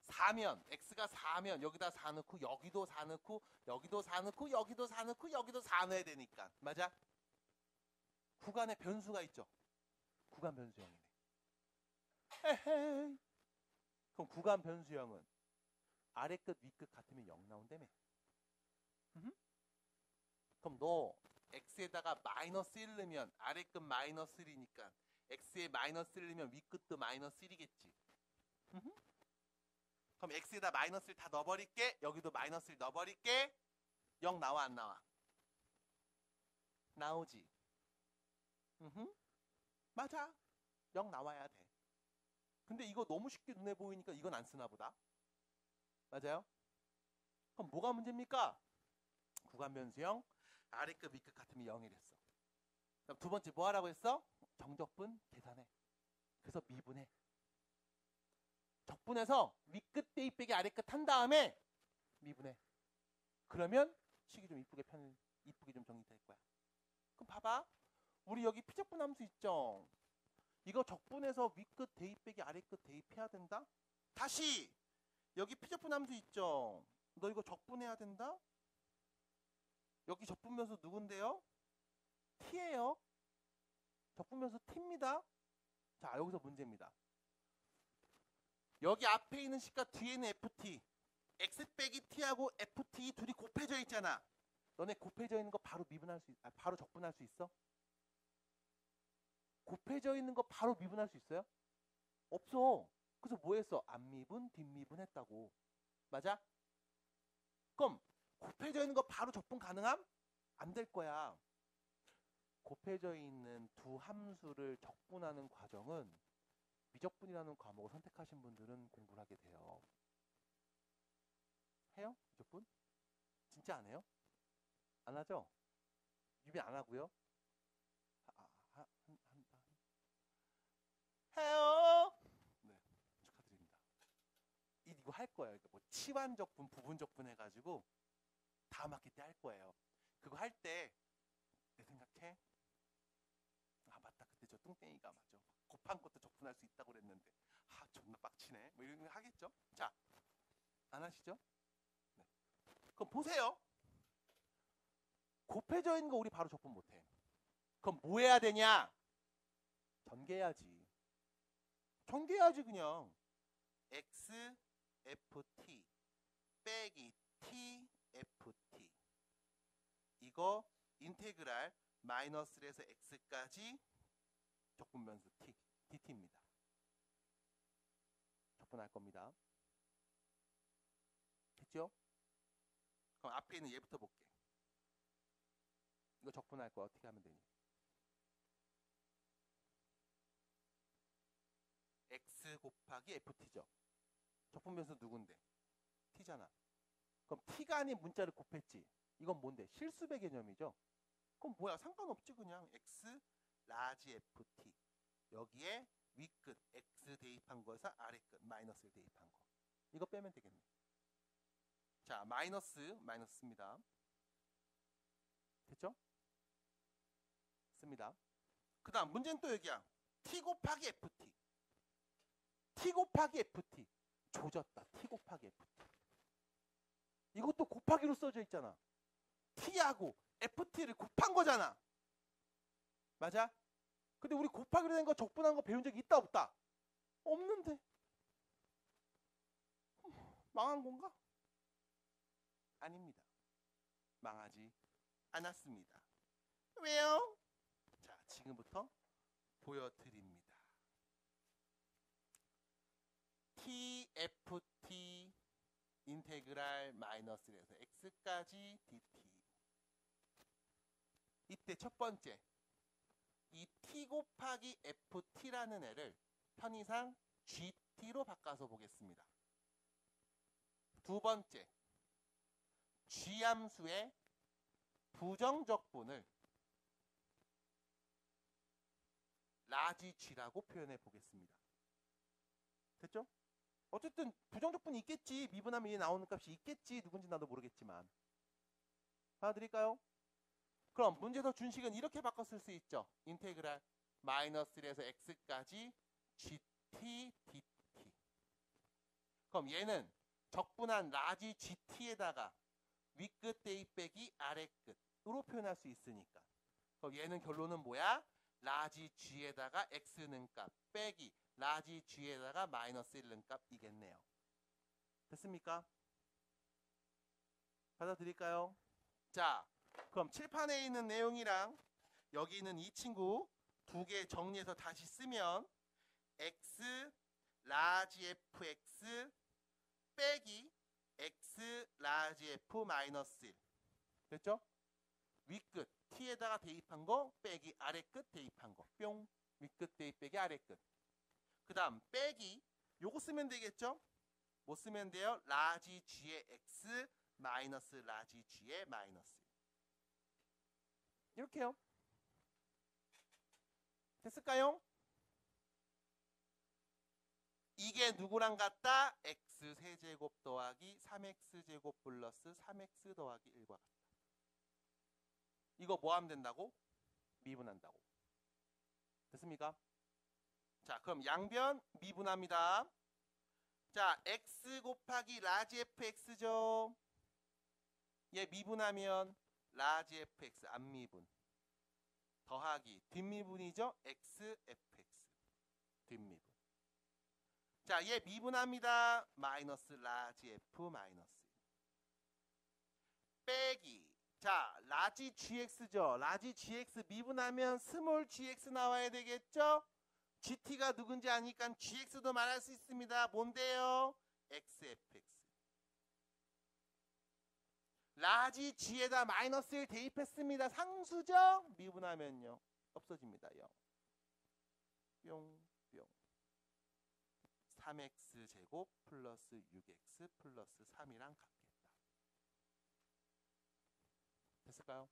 4면 x가 4면 여기다 4 넣고 여기도 4 넣고 여기도 4 넣고 여기도 4 넣고 여기도 4 넣어야 되니까. 맞아? 구간에 변수가 있죠. 구간 변수형이네. 에헤이. 그럼 구간 변수형은 아래 끝, 위 끝 같으면 0 나온다며. 그럼 너 x에다가 마이너스 1 넣으면 아래 끝 마이너스 1이니까 x에 마이너스 1 넣으면 위 끝도 마이너스 1이겠지. 그럼 x에다 마이너스 1 다 넣어버릴게. 여기도 마이너스 1 넣어버릴게. 0 나와 안 나와? 나오지. 맞아. 0 나와야 돼. 근데 이거 너무 쉽게 눈에 보이니까 이건 안 쓰나 보다. 맞아요? 그럼 뭐가 문제입니까? 구간 변수형 아래끝 위끝 같으면 0이랬어. 그럼 두 번째 뭐 하라고 했어? 정적분 계산해. 그래서 미분해. 적분해서 위끝 대입 빼기 아래끝 한 다음에 미분해. 그러면 식이 좀 이쁘게 좀 정리될 거야. 봐봐. 우리 여기 피적분 함수 있죠? 이거 적분해서 윗끝 대입 빼기 아래끝 대입해야 된다? 다시! 여기 피적분 함수 있죠? 너 이거 적분해야 된다? 여기 적분면수 누군데요? t예요. 적분면수 t입니다. 자, 여기서 문제입니다. 여기 앞에 있는 식과 뒤에는 ft, x 빼기 t하고 ft 둘이 곱해져 있잖아. 너네 곱해져 있는 거 바로 미분할 수 바로 적분할 수 있어? 곱해져 있는 거 바로 미분할 수 있어요? 없어. 그래서 뭐 했어? 앞미분, 뒷미분 했다고. 맞아? 그럼 곱해져 있는 거 바로 적분 가능함? 안 될 거야. 곱해져 있는 두 함수를 적분하는 과정은 미적분이라는 과목을 선택하신 분들은 공부를 하게 돼요. 해요? 미적분? 진짜 안 해요? 안 하죠? 유비 안 하고요? 해요! 네, 축하드립니다. 이거 할 거예요. 뭐 치환적분, 부분적분 해가지고 다음 학기 때 할 거예요. 그거 할 때 내 생각해. 아 맞다, 그때 저 뚱땡이가 맞아. 곱한 것도 적분할 수 있다고 그랬는데 아 존나 빡치네. 뭐 이런 거 하겠죠? 자, 안 하시죠? 네. 그럼 보세요. 곱해져 있는 거 우리 바로 적분 못해. 그럼 뭐 해야 되냐? 전개해야지. 전개해야지 그냥. x ft 빼기 t ft 이거 인테그랄 마이너스 1에서 x까지 적분변수 t, dt입니다. 적분할 겁니다. 됐죠? 그럼 앞에 있는 얘부터 볼게. 이거 적분할 거 어떻게 하면 되니? x 곱하기 ft죠. 적분변수 누군데? t잖아. 그럼 t가 아닌 문자를 곱했지. 이건 뭔데? 실수배 개념이죠. 그럼 뭐야? 상관없지 그냥. x 라지 ft 여기에 윗끝 x 대입한 거에서 아래끝 마이너스를 대입한 거. 이거 빼면 되겠네. 자, 마이너스 씁니다. 됐죠? 씁니다. 그 다음 문제는 또 여기야. t 곱하기 ft t 곱하기 ft 조졌다. t 곱하기 ft 이것도 곱하기로 써져 있잖아. t하고 ft를 곱한 거잖아. 맞아? 근데 우리 곱하기로 된 거 적분한 거 배운 적이 있다 없다? 없는데 망한 건가? 아닙니다. 망하지 않았습니다. 왜요? 자, 지금부터 보여드립니다. tft 인테그랄 마이너스 1에서 x까지 dt. 이때 첫 번째, 이 t 곱하기 ft라는 애를 편의상 gt로 바꿔서 보겠습니다. 두 번째, g함수의 부정적분을 라지 g라고 표현해 보겠습니다. 됐죠? 어쨌든 부정적분이 있겠지. 미분하면 얘 나오는 값이 있겠지. 누군지 나도 모르겠지만. 받아드릴까요? 그럼 문제에서 준식은 이렇게 바꿔 쓸 수 있죠. 인테그랄 마이너스 1에서 x까지 gt dt. 그럼 얘는 적분한 라지 gt에다가 윗끝 대입 빼기 아래끝으로 표현할 수 있으니까. 그럼 얘는 결론은 뭐야? 라지 g에다가 x는 값 빼기 라지 g에다가 마이너스 1는 값이겠네요. 됐습니까? 받아들일까요? 자, 그럼 칠판에 있는 내용이랑 여기 있는 이 친구 두 개 정리해서 다시 쓰면 x 라지 fx 빼기 x 라지 f 마이너스 1 됐죠? 윗끝 t에다가 대입한 거 빼기 아래끝 대입한 거 뿅. 윗끝 대입 빼기 아래끝. 그 다음 빼기 요거 쓰면 되겠죠? 뭐 쓰면 돼요? 라지 g의 x 마이너스 라지 g의 마이너스 1 이렇게요. 됐을까요? 이게 누구랑 같다? x세제곱 더하기 3x제곱 플러스 3x 더하기 1과 같다. 이거 뭐 하면 된다고? 미분한다고. 됐습니까? 자, 그럼 양변 미분합니다. 자, x 곱하기 라지 fx죠. 얘 미분하면 라지 fx 안 미분. 더하기 뒷미분이죠. x fx 뒷미분. 자, 얘 미분합니다. 마이너스 라지 f 마이너스 빼기. 자, 라지 gx죠. 라지 gx 미분하면 스몰 gx 나와야 되겠죠. gt가 누군지 아니까 gx도 말할 수 있습니다. 뭔데요? xfx. 라지 g에다 마이너스를 대입했습니다. 상수죠? 미분하면요. 없어집니다. 0. 뿅, 뿅. 3x 제곱 플러스 6x 플러스 3이랑 같겠다. 됐을까요?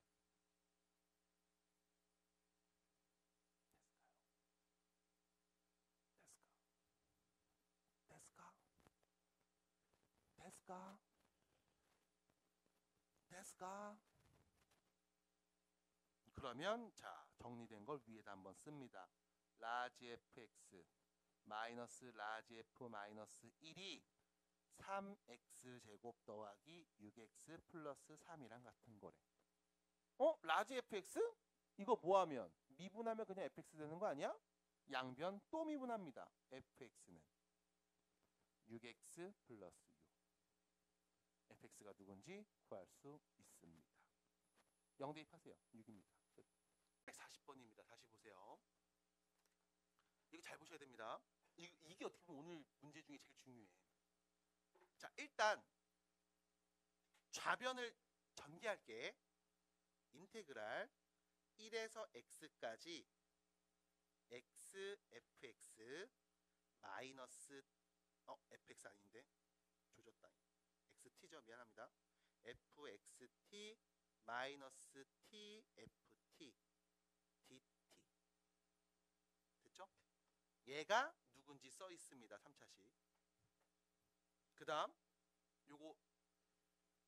됐을까? 그러면 자, 정리된 걸 위에다 한번 씁니다. 라지 fx 마이너스 라지 f 마이너스 1이 3x 제곱 더하기 6x 플러스 3이랑 같은 거래. 라지 fx? 이거 뭐하면? 미분하면 그냥 fx 되는 거 아니야? 양변 또 미분합니다. fx는 6x 플러스 6. fx가 누군지 구할 수 있습니다. 0 대입하세요. 6입니다. 140번입니다. 다시 보세요. 이거 잘 보셔야 됩니다. 이게 어떻게 보면 오늘 문제 중에 제일 중요해. 자, 일단 좌변을 전개할게. 인테그랄 1에서 x까지 x fx 마이너스 fx 아닌데 조졌다. xt죠. 미안합니다. fxt 마이너스 tft dt 됐죠? 얘가 누군지 써 있습니다. 3차식. 그 다음 요거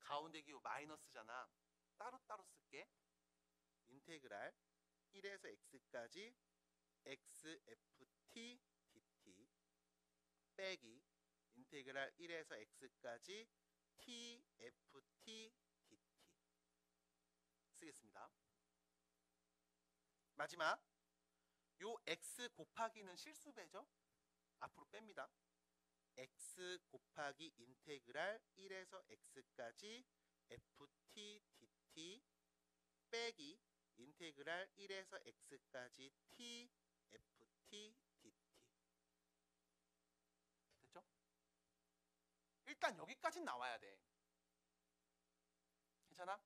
가운데 기호 마이너스잖아. 따로따로 쓸게. 인테그랄 1에서 x까지 xft dt 빼기 인테그랄 1에서 x까지 tft dt 쓰겠습니다. 마지막 요 x 곱하기는 실수배죠. 앞으로 뺍니다. x 곱하기 인테그랄 1에서 x까지 ft dt 빼기 인테그랄 1에서 x까지 tft dt 됐죠? 일단 여기까지는 나와야 돼. 괜찮아?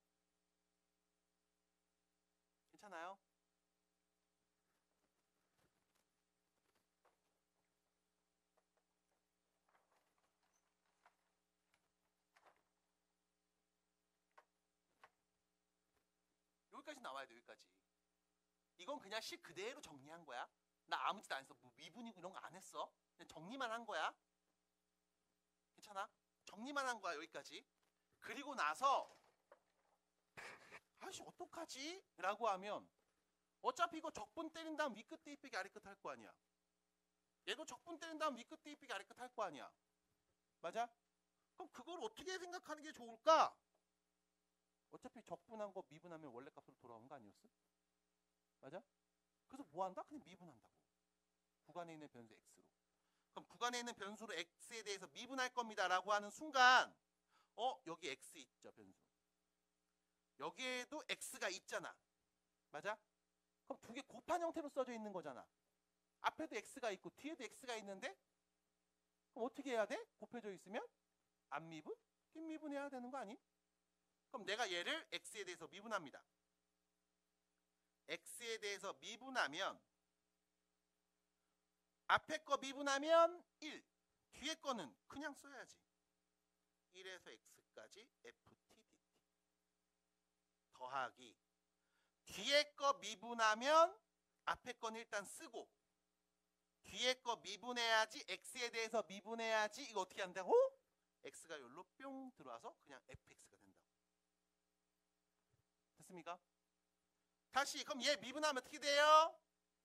괜찮아요? 여기까지 나와야 돼. 여기까지. 이건 그냥 식 그대로 정리한 거야. 나 아무 짓 안 했어. 뭐 미분이고 이런 거 안 했어. 그냥 정리만 한 거야. 괜찮아? 정리만 한 거야. 여기까지. 그리고 나서 아씨 어떡하지? 라고 하면 어차피 이거 적분 때린 다음 위끝 대입하기 아래끝 할 거 아니야. 얘도 적분 때린 다음 위끝 대입하기 아래끝 할 거 아니야. 맞아? 그럼 그걸 어떻게 생각하는 게 좋을까? 어차피 적분한 거 미분하면 원래 값으로 돌아오는 거 아니었어? 맞아? 그래서 뭐 한다? 그냥 미분한다고. 구간에 있는 변수 x로. 그럼 구간에 있는 변수로 x에 대해서 미분할 겁니다 라고 하는 순간 여기 x 있죠. 변수. 여기에도 x가 있잖아. 맞아? 그럼 두 개 곱한 형태로 써져 있는 거잖아. 앞에도 x가 있고 뒤에도 x가 있는데 그럼 어떻게 해야 돼? 곱해져 있으면 안 미분? 낀미분해야 되는 거 아니? 그럼 내가 얘를 x에 대해서 미분합니다. x에 대해서 미분하면 앞에 거 미분하면 1, 뒤에 거는 그냥 써야지. 1에서 x까지 ft dt 더하기 뒤에 거 미분하면 앞에 거는 일단 쓰고 뒤에 거 미분해야지. x에 대해서 미분해야지. 이거 어떻게 한다고? x가 여기로 뿅 들어와서 그냥 fx가 된다고. 됐습니까? 다시 그럼 얘 미분하면 어떻게 돼요?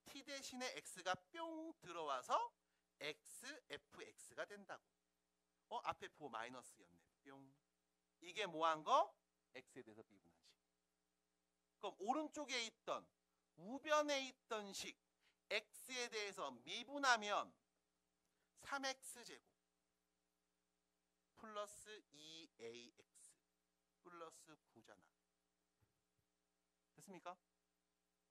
t 대신에 x가 뿅 들어와서 x, fx가 된다고. 앞에 부호 마이너스였네. 뿅. 이게 뭐한 거? x에 대해서 미분한 식. 그럼 오른쪽에 있던 우변에 있던 식 x에 대해서 미분하면 3x제곱 플러스 2ax 플러스 9잖아. 됐습니까?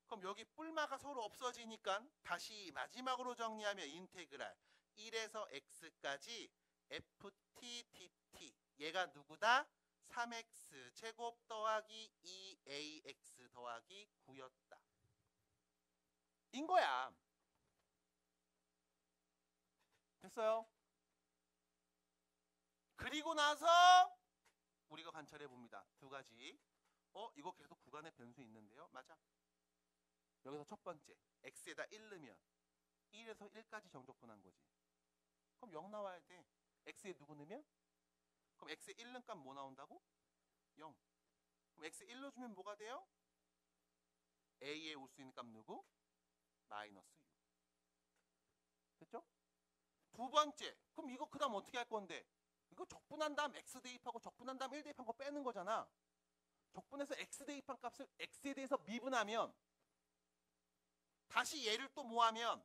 그럼 여기 뿔마가 서로 없어지니까 다시 마지막으로 정리하면 인테그랄 1에서 x까지 ft dt 얘가 누구다? 3x 제곱 더하기 2ax 더하기 9였다. 인 거야. 됐어요? 그리고 나서 우리가 관찰해 봅니다. 두 가지. 이거 계속 구간의 변수 있는데요. 맞아. 여기서 첫 번째 x에다 1 넣으면 1에서 1까지 정적분한 거지. 그럼 0 나와야 돼. x에 누구 넣으면? 그럼 x에 1 넣은 값 뭐 나온다고? 0. 그럼 x에 1 넣어주면 뭐가 돼요? a에 올 수 있는 값 누구? 마이너스 6. 됐죠? 두 번째. 그럼 이거 그 다음 어떻게 할 건데? 이거 적분한 다음 x 대입하고 적분한 다음 1 대입한 거 빼는 거잖아. 적분해서 x 대입한 값을 x에 대해서 미분하면 다시 얘를 또 뭐하면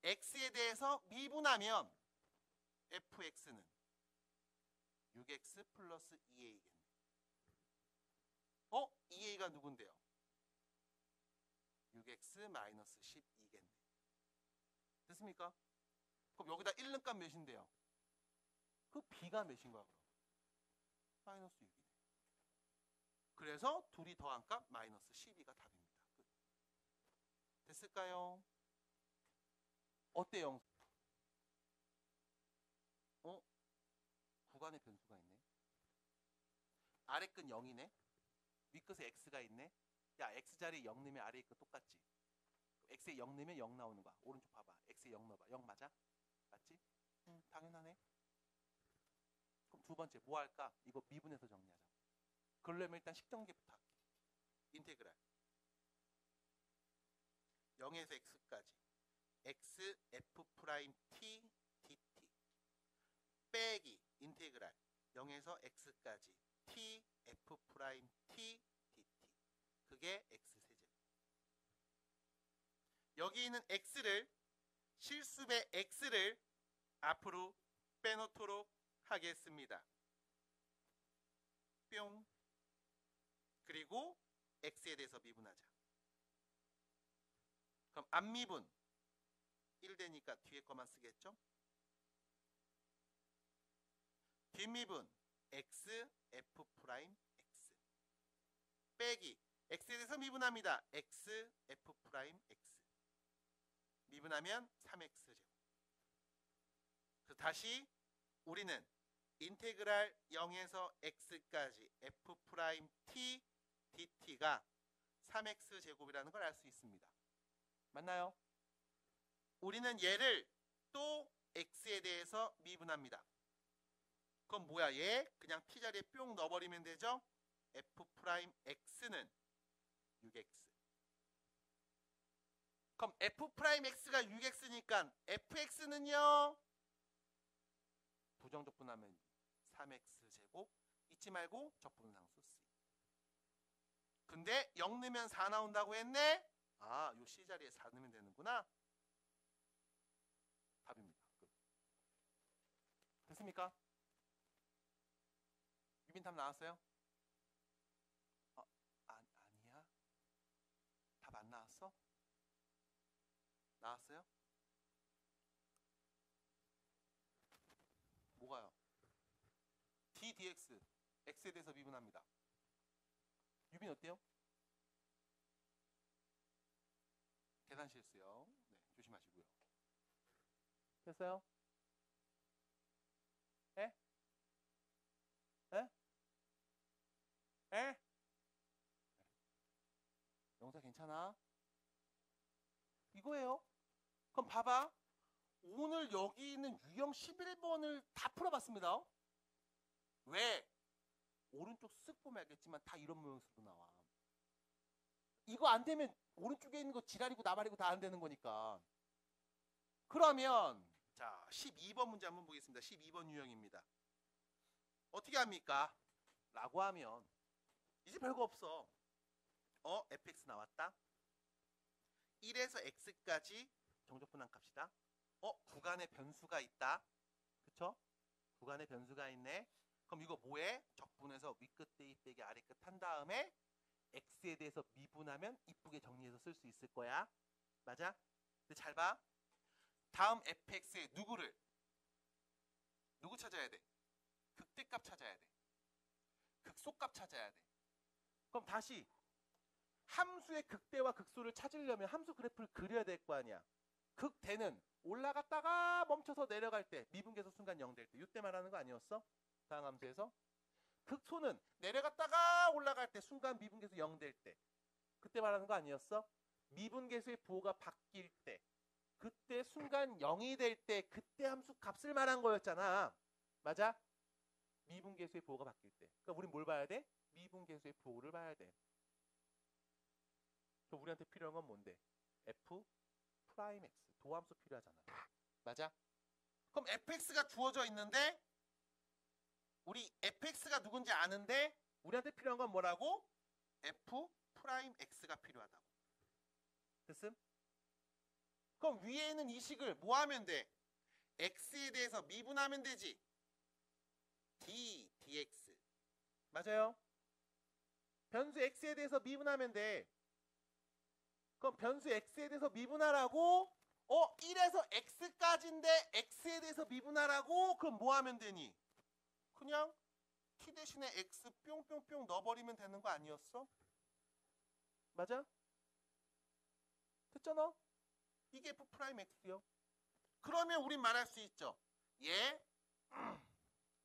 x에 대해서 미분하면 fx는 6x 플러스 2a겠네. 2a가 누군데요? 6x 마이너스 12겠네. 됐습니까? 그럼 여기다 1 넣은 값 몇인데요? 그 b가 몇인 거야 그럼? 마이너스 6이네. 그래서 둘이 더한 값 마이너스 12가 답입니다. 끝. 됐을까요? 어때요? 구간에 변수가 있네. 아래 끈 0이네. 윗끝에 x가 있네. 야, x 자리에 0 넣으면 아래 끝 똑같지? x에 0 넣으면 0 나오는 거야. 오른쪽 봐봐. x에 0 넣어봐. 0 맞아? 맞지? 당연하네. 그럼 두 번째 뭐 할까? 이거 미분해서 정리하자. 그러려면 일단 식정계부터 할게. 인테그랄 0에서 x까지 x f 프라임 t dt 빼기 인테그랄 0에서 x까지 t f 프라임 t dt 그게 x세제곱. 여기 있는 x를 실수배 x를 앞으로 빼놓도록 하겠습니다. 뿅. 그리고 x에 대해서 미분하자. 그럼 앞미분 1 되니까 뒤에 거만 쓰겠죠? 뒷미분 x f 프라임 x 빼기 x에 대해서 미분합니다. x f 프라임 x 미분하면 3x제곱. 그래서 다시 우리는 인테그랄 0에서 x까지 f 프라임 t dt가 3x제곱이라는 걸 알 수 있습니다. 맞나요? 우리는 얘를 또 x에 대해서 미분합니다. 그럼 뭐야? 얘 그냥 t 자리에 뿅 넣어버리면 되죠? f 프라임 x는 6x. 그럼 f 프라임 x가 6x니까 fx는요? 부정적분하면 3x제곱. 잊지 말고 적분상수 C. 근데 0 넣으면 4 나온다고 했네? 요 C 자리에 4 넣으면 되는구나. 답입니다. 끝. 됐습니까? 유빈 답 나왔어요? 아니야? 답 안 나왔어? 나왔어요? 뭐가요? d dx x에 대해서 미분합니다. 유빈 어때요? 계산 실수요. 네, 조심하시고요. 됐어요? 에? 에? 에? 영사 괜찮아? 이거예요. 그럼 봐봐. 오늘 여기 있는 유형 11번을 다 풀어봤습니다. 왜? 오른쪽 쓱 보면 알겠지만 다 이런 모양식으로 나와. 이거 안 되면 오른쪽에 있는 거 지랄이고 나발이고 다 안 되는 거니까. 그러면 자 12번 문제 한번 보겠습니다. 12번 유형입니다. 어떻게 합니까? 라고 하면 이제 별거 없어. fx 나왔다. 1에서 x까지 정적분한 값이다. 구간에 변수가 있다. 그쵸? 구간에 변수가 있네. 그럼 이거 뭐해? 적분해서 윗끝 대입 빼기 아래끝 한 다음에 x에 대해서 미분하면 이쁘게 정리해서 쓸 수 있을 거야. 맞아? 근데 잘 봐. 다음 fx에 누구 찾아야 돼? 극대값 찾아야 돼. 극소값 찾아야 돼. 그럼 다시 함수의 극대와 극소를 찾으려면 함수 그래프를 그려야 될 거 아니야. 극대는 올라갔다가 멈춰서 내려갈 때 미분계수 순간 0 될 때 이때 말하는 거 아니었어? 다음 함수에서. 극소는 내려갔다가 올라갈 때 순간 미분계수 0 될 때 그때 말하는 거 아니었어? 미분계수의 부호가 바뀔 때 그때 순간 0이 될 때 그때 함수 값을 말한 거였잖아. 맞아? 미분계수의 부호가 바뀔 때. 그러니까 우린 뭘 봐야 돼? 미분계수의 부호를 봐야 돼. 그럼 우리한테 필요한 건 뭔데? f 프라임 x 도함수 필요하잖아. 맞아? 그럼 fx가 주어져 있는데 우리 fx가 누군지 아는데 우리한테 필요한 건 뭐라고? f 프라임 x가 필요하다고. 됐음? 그럼 위에 있는 이 식을 뭐 하면 돼? x에 대해서 미분하면 되지. dx. 맞아요? 변수 x에 대해서 미분하면 돼. 그럼 변수 x에 대해서 미분하라고? 1에서 x까지인데 x에 대해서 미분하라고? 그럼 뭐 하면 되니? 그냥 t 대신에 x 뿅뿅뿅 넣어버리면 되는 거 아니었어? 맞아? 됐잖아? 이게 f 프라임 x요. 그러면 우린 말할 수 있죠. 얘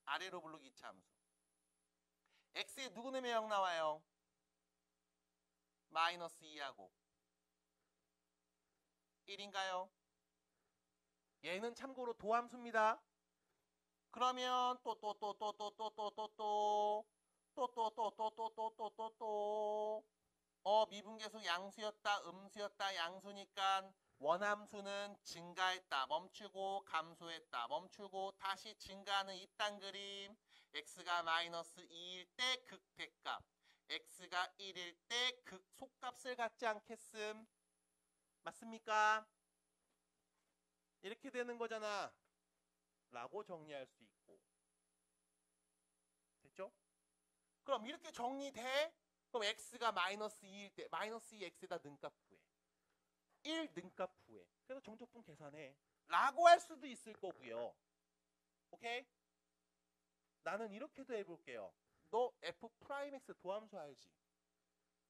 아래로 부르기 2차 함수. x에 누구 넣으면 0 나와요? 마이너스 2하고 1인가요? 얘는 참고로 도함수입니다. 그러면 미분계수 양수였다 음수였다 양수니까 원함수는 증가했다 멈추고 감소했다 멈추고 다시 증가하는 이딴 그림. x가 마이너스 2일 때 극대값 x가 1일 때 극소값을 갖지 않겠음. 맞습니까? 이렇게 되는 거잖아 라고 정리할 수 있고. 됐죠? 그럼 이렇게 정리돼? 그럼 x가 마이너스 2일 때 마이너스 2x에다 능값 구해. 1 능값 구해. 그래서 정적분 계산해 라고 할 수도 있을 거고요. 오케이? 나는 이렇게도 해볼게요. 너 f 프라임 x 도함수 알지?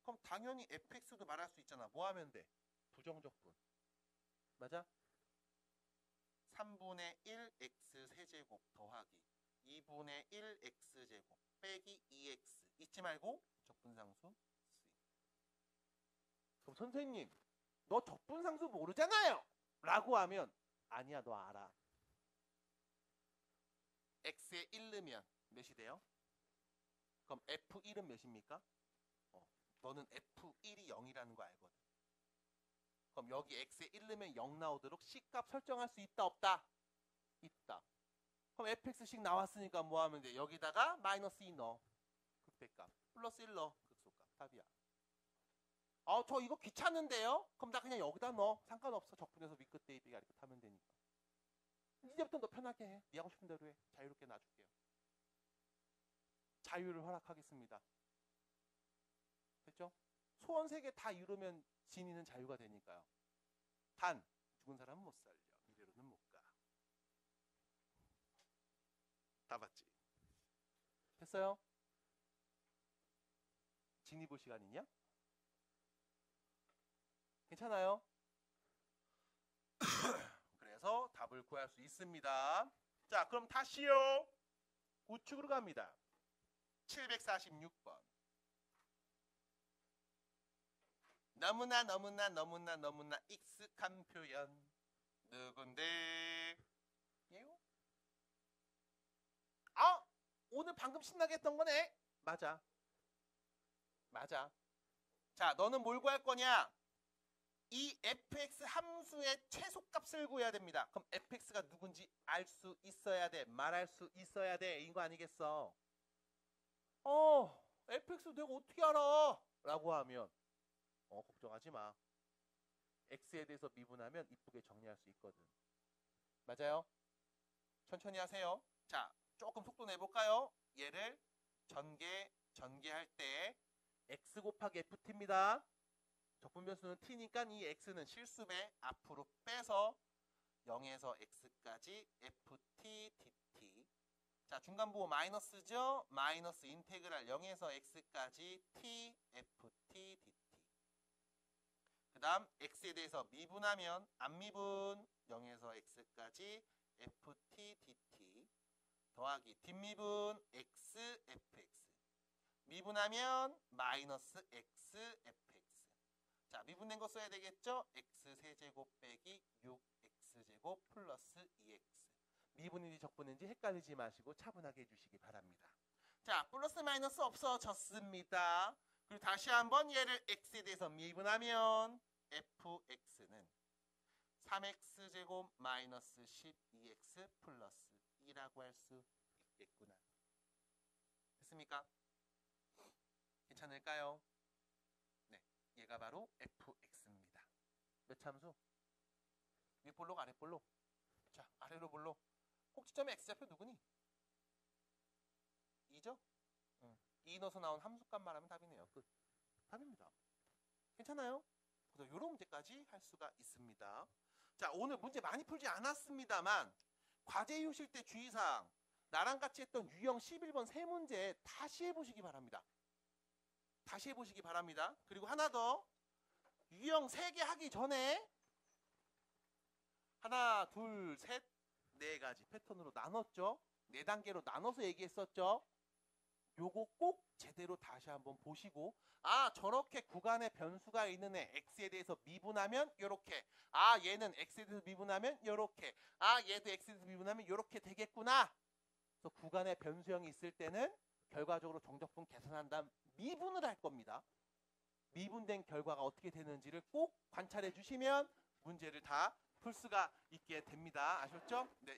그럼 당연히 fx도 말할 수 있잖아. 뭐 하면 돼? 부정적분. 맞아? 3분의 1x 세제곱 더하기 2분의 1x제곱 빼기 2x 잊지 말고 적분상수 쓰기. 그럼 선생님 너 적분상수 모르잖아요 라고 하면 아니야 너 알아. x에 1 넣으면 몇이 돼요? 그럼 f1은 몇입니까? 너는 f1이 0이라는 거 알거든. 그럼 여기 x에 1 넣으면 0 나오도록 c값 설정할 수 있다 없다? 있다. 그럼 fx씩 나왔으니까 뭐 하면 돼? 여기다가 마이너스 2 넣어. 극대값. 플러스 1 넣어. 극소값. 답이야. 저 이거 귀찮은데요? 그럼 나 그냥 여기다 넣어. 상관없어. 적분해서 윗끝 대입 아래끝 하면 되니까. 이제부터 너 편하게 해. 네 하고 싶은 대로 해. 자유롭게 놔줄게요. 자유를 허락하겠습니다. 됐죠? 소원 3개 다 이루면 진이는 자유가 되니까요. 단 죽은 사람은 못 살려. 미래로는 못 가. 다 봤지? 됐어요? 진이 볼 시간이냐? 괜찮아요? 그래서 답을 구할 수 있습니다. 자, 그럼 다시요. 우측으로 갑니다. 746번. 너무나 익숙한 표현. 누군데? 예요? 오늘 방금 신나게 했던 거네. 맞아. 자, 너는 뭘 구할 거냐? 이 fx 함수의 최소값을 구해야 됩니다. 그럼 fx가 누군지 알 수 있어야 돼. 말할 수 있어야 돼. 이거 아니겠어? fx 내가 어떻게 알아? 라고 하면 걱정하지 마. x에 대해서 미분하면 이쁘게 정리할 수 있거든. 맞아요? 천천히 하세요. 자, 조금 속도 내볼까요? 얘를 전개할 때 x 곱하기 ft입니다. 적분변수는 t니까 이 x는 실수배 앞으로 빼서 0에서 x까지 ft dt. 자, 중간부호 마이너스죠? 마이너스 인테그랄 0에서 x까지 t ft dt. 그 다음 x에 대해서 미분하면 앞미분 0에서 x까지 ft dt 더하기 뒷미분 x fx. 미분하면 마이너스 x fx. 자, 미분된 거 써야 되겠죠? x 세제곱 빼기 6x제곱 플러스 2x. 미분인지 적분인지 헷갈리지 마시고 차분하게 해주시기 바랍니다. 자, 플러스 마이너스 없어졌습니다. 그리고 다시 한번 얘를 x에 대해서 미분하면 fx는 3x제곱 마이너스 12x 플러스 2라고 할 수 있겠구나. 됐습니까? 괜찮을까요? 네, 얘가 바로 fx입니다. 몇 참수? 윗볼록 아랫볼록? 자, 아래로 볼록. 꼭지점의 x좌표 누구니? 2죠? 2 넣어서 나온 함수값 말하면 답이네요. 끝. 답입니다. 괜찮아요? 그래서 이런 문제까지 할 수가 있습니다. 자, 오늘 문제 많이 풀지 않았습니다만 과제 이후실 때 주의사항, 나랑 같이 했던 유형 11번 세 문제 다시 해보시기 바랍니다. 다시 해보시기 바랍니다. 그리고 하나 더, 유형 3개 하기 전에 하나, 둘, 셋, 네 가지 패턴으로 나눴죠. 4단계로 나눠서 얘기했었죠. 요거 꼭 제대로 다시 한번 보시고, 아, 저렇게 구간에 변수가 있는 애 x에 대해서 미분하면 요렇게, 아, 얘는 x에 대해서 미분하면 요렇게, 아, 얘도 x에 대해서 미분하면 요렇게 되겠구나. 그래서 구간에 변수형이 있을 때는 결과적으로 정적분 계산한 다음 미분을 할 겁니다. 미분된 결과가 어떻게 되는지를 꼭 관찰해 주시면 문제를 다 풀 수가 있게 됩니다. 아셨죠? 네,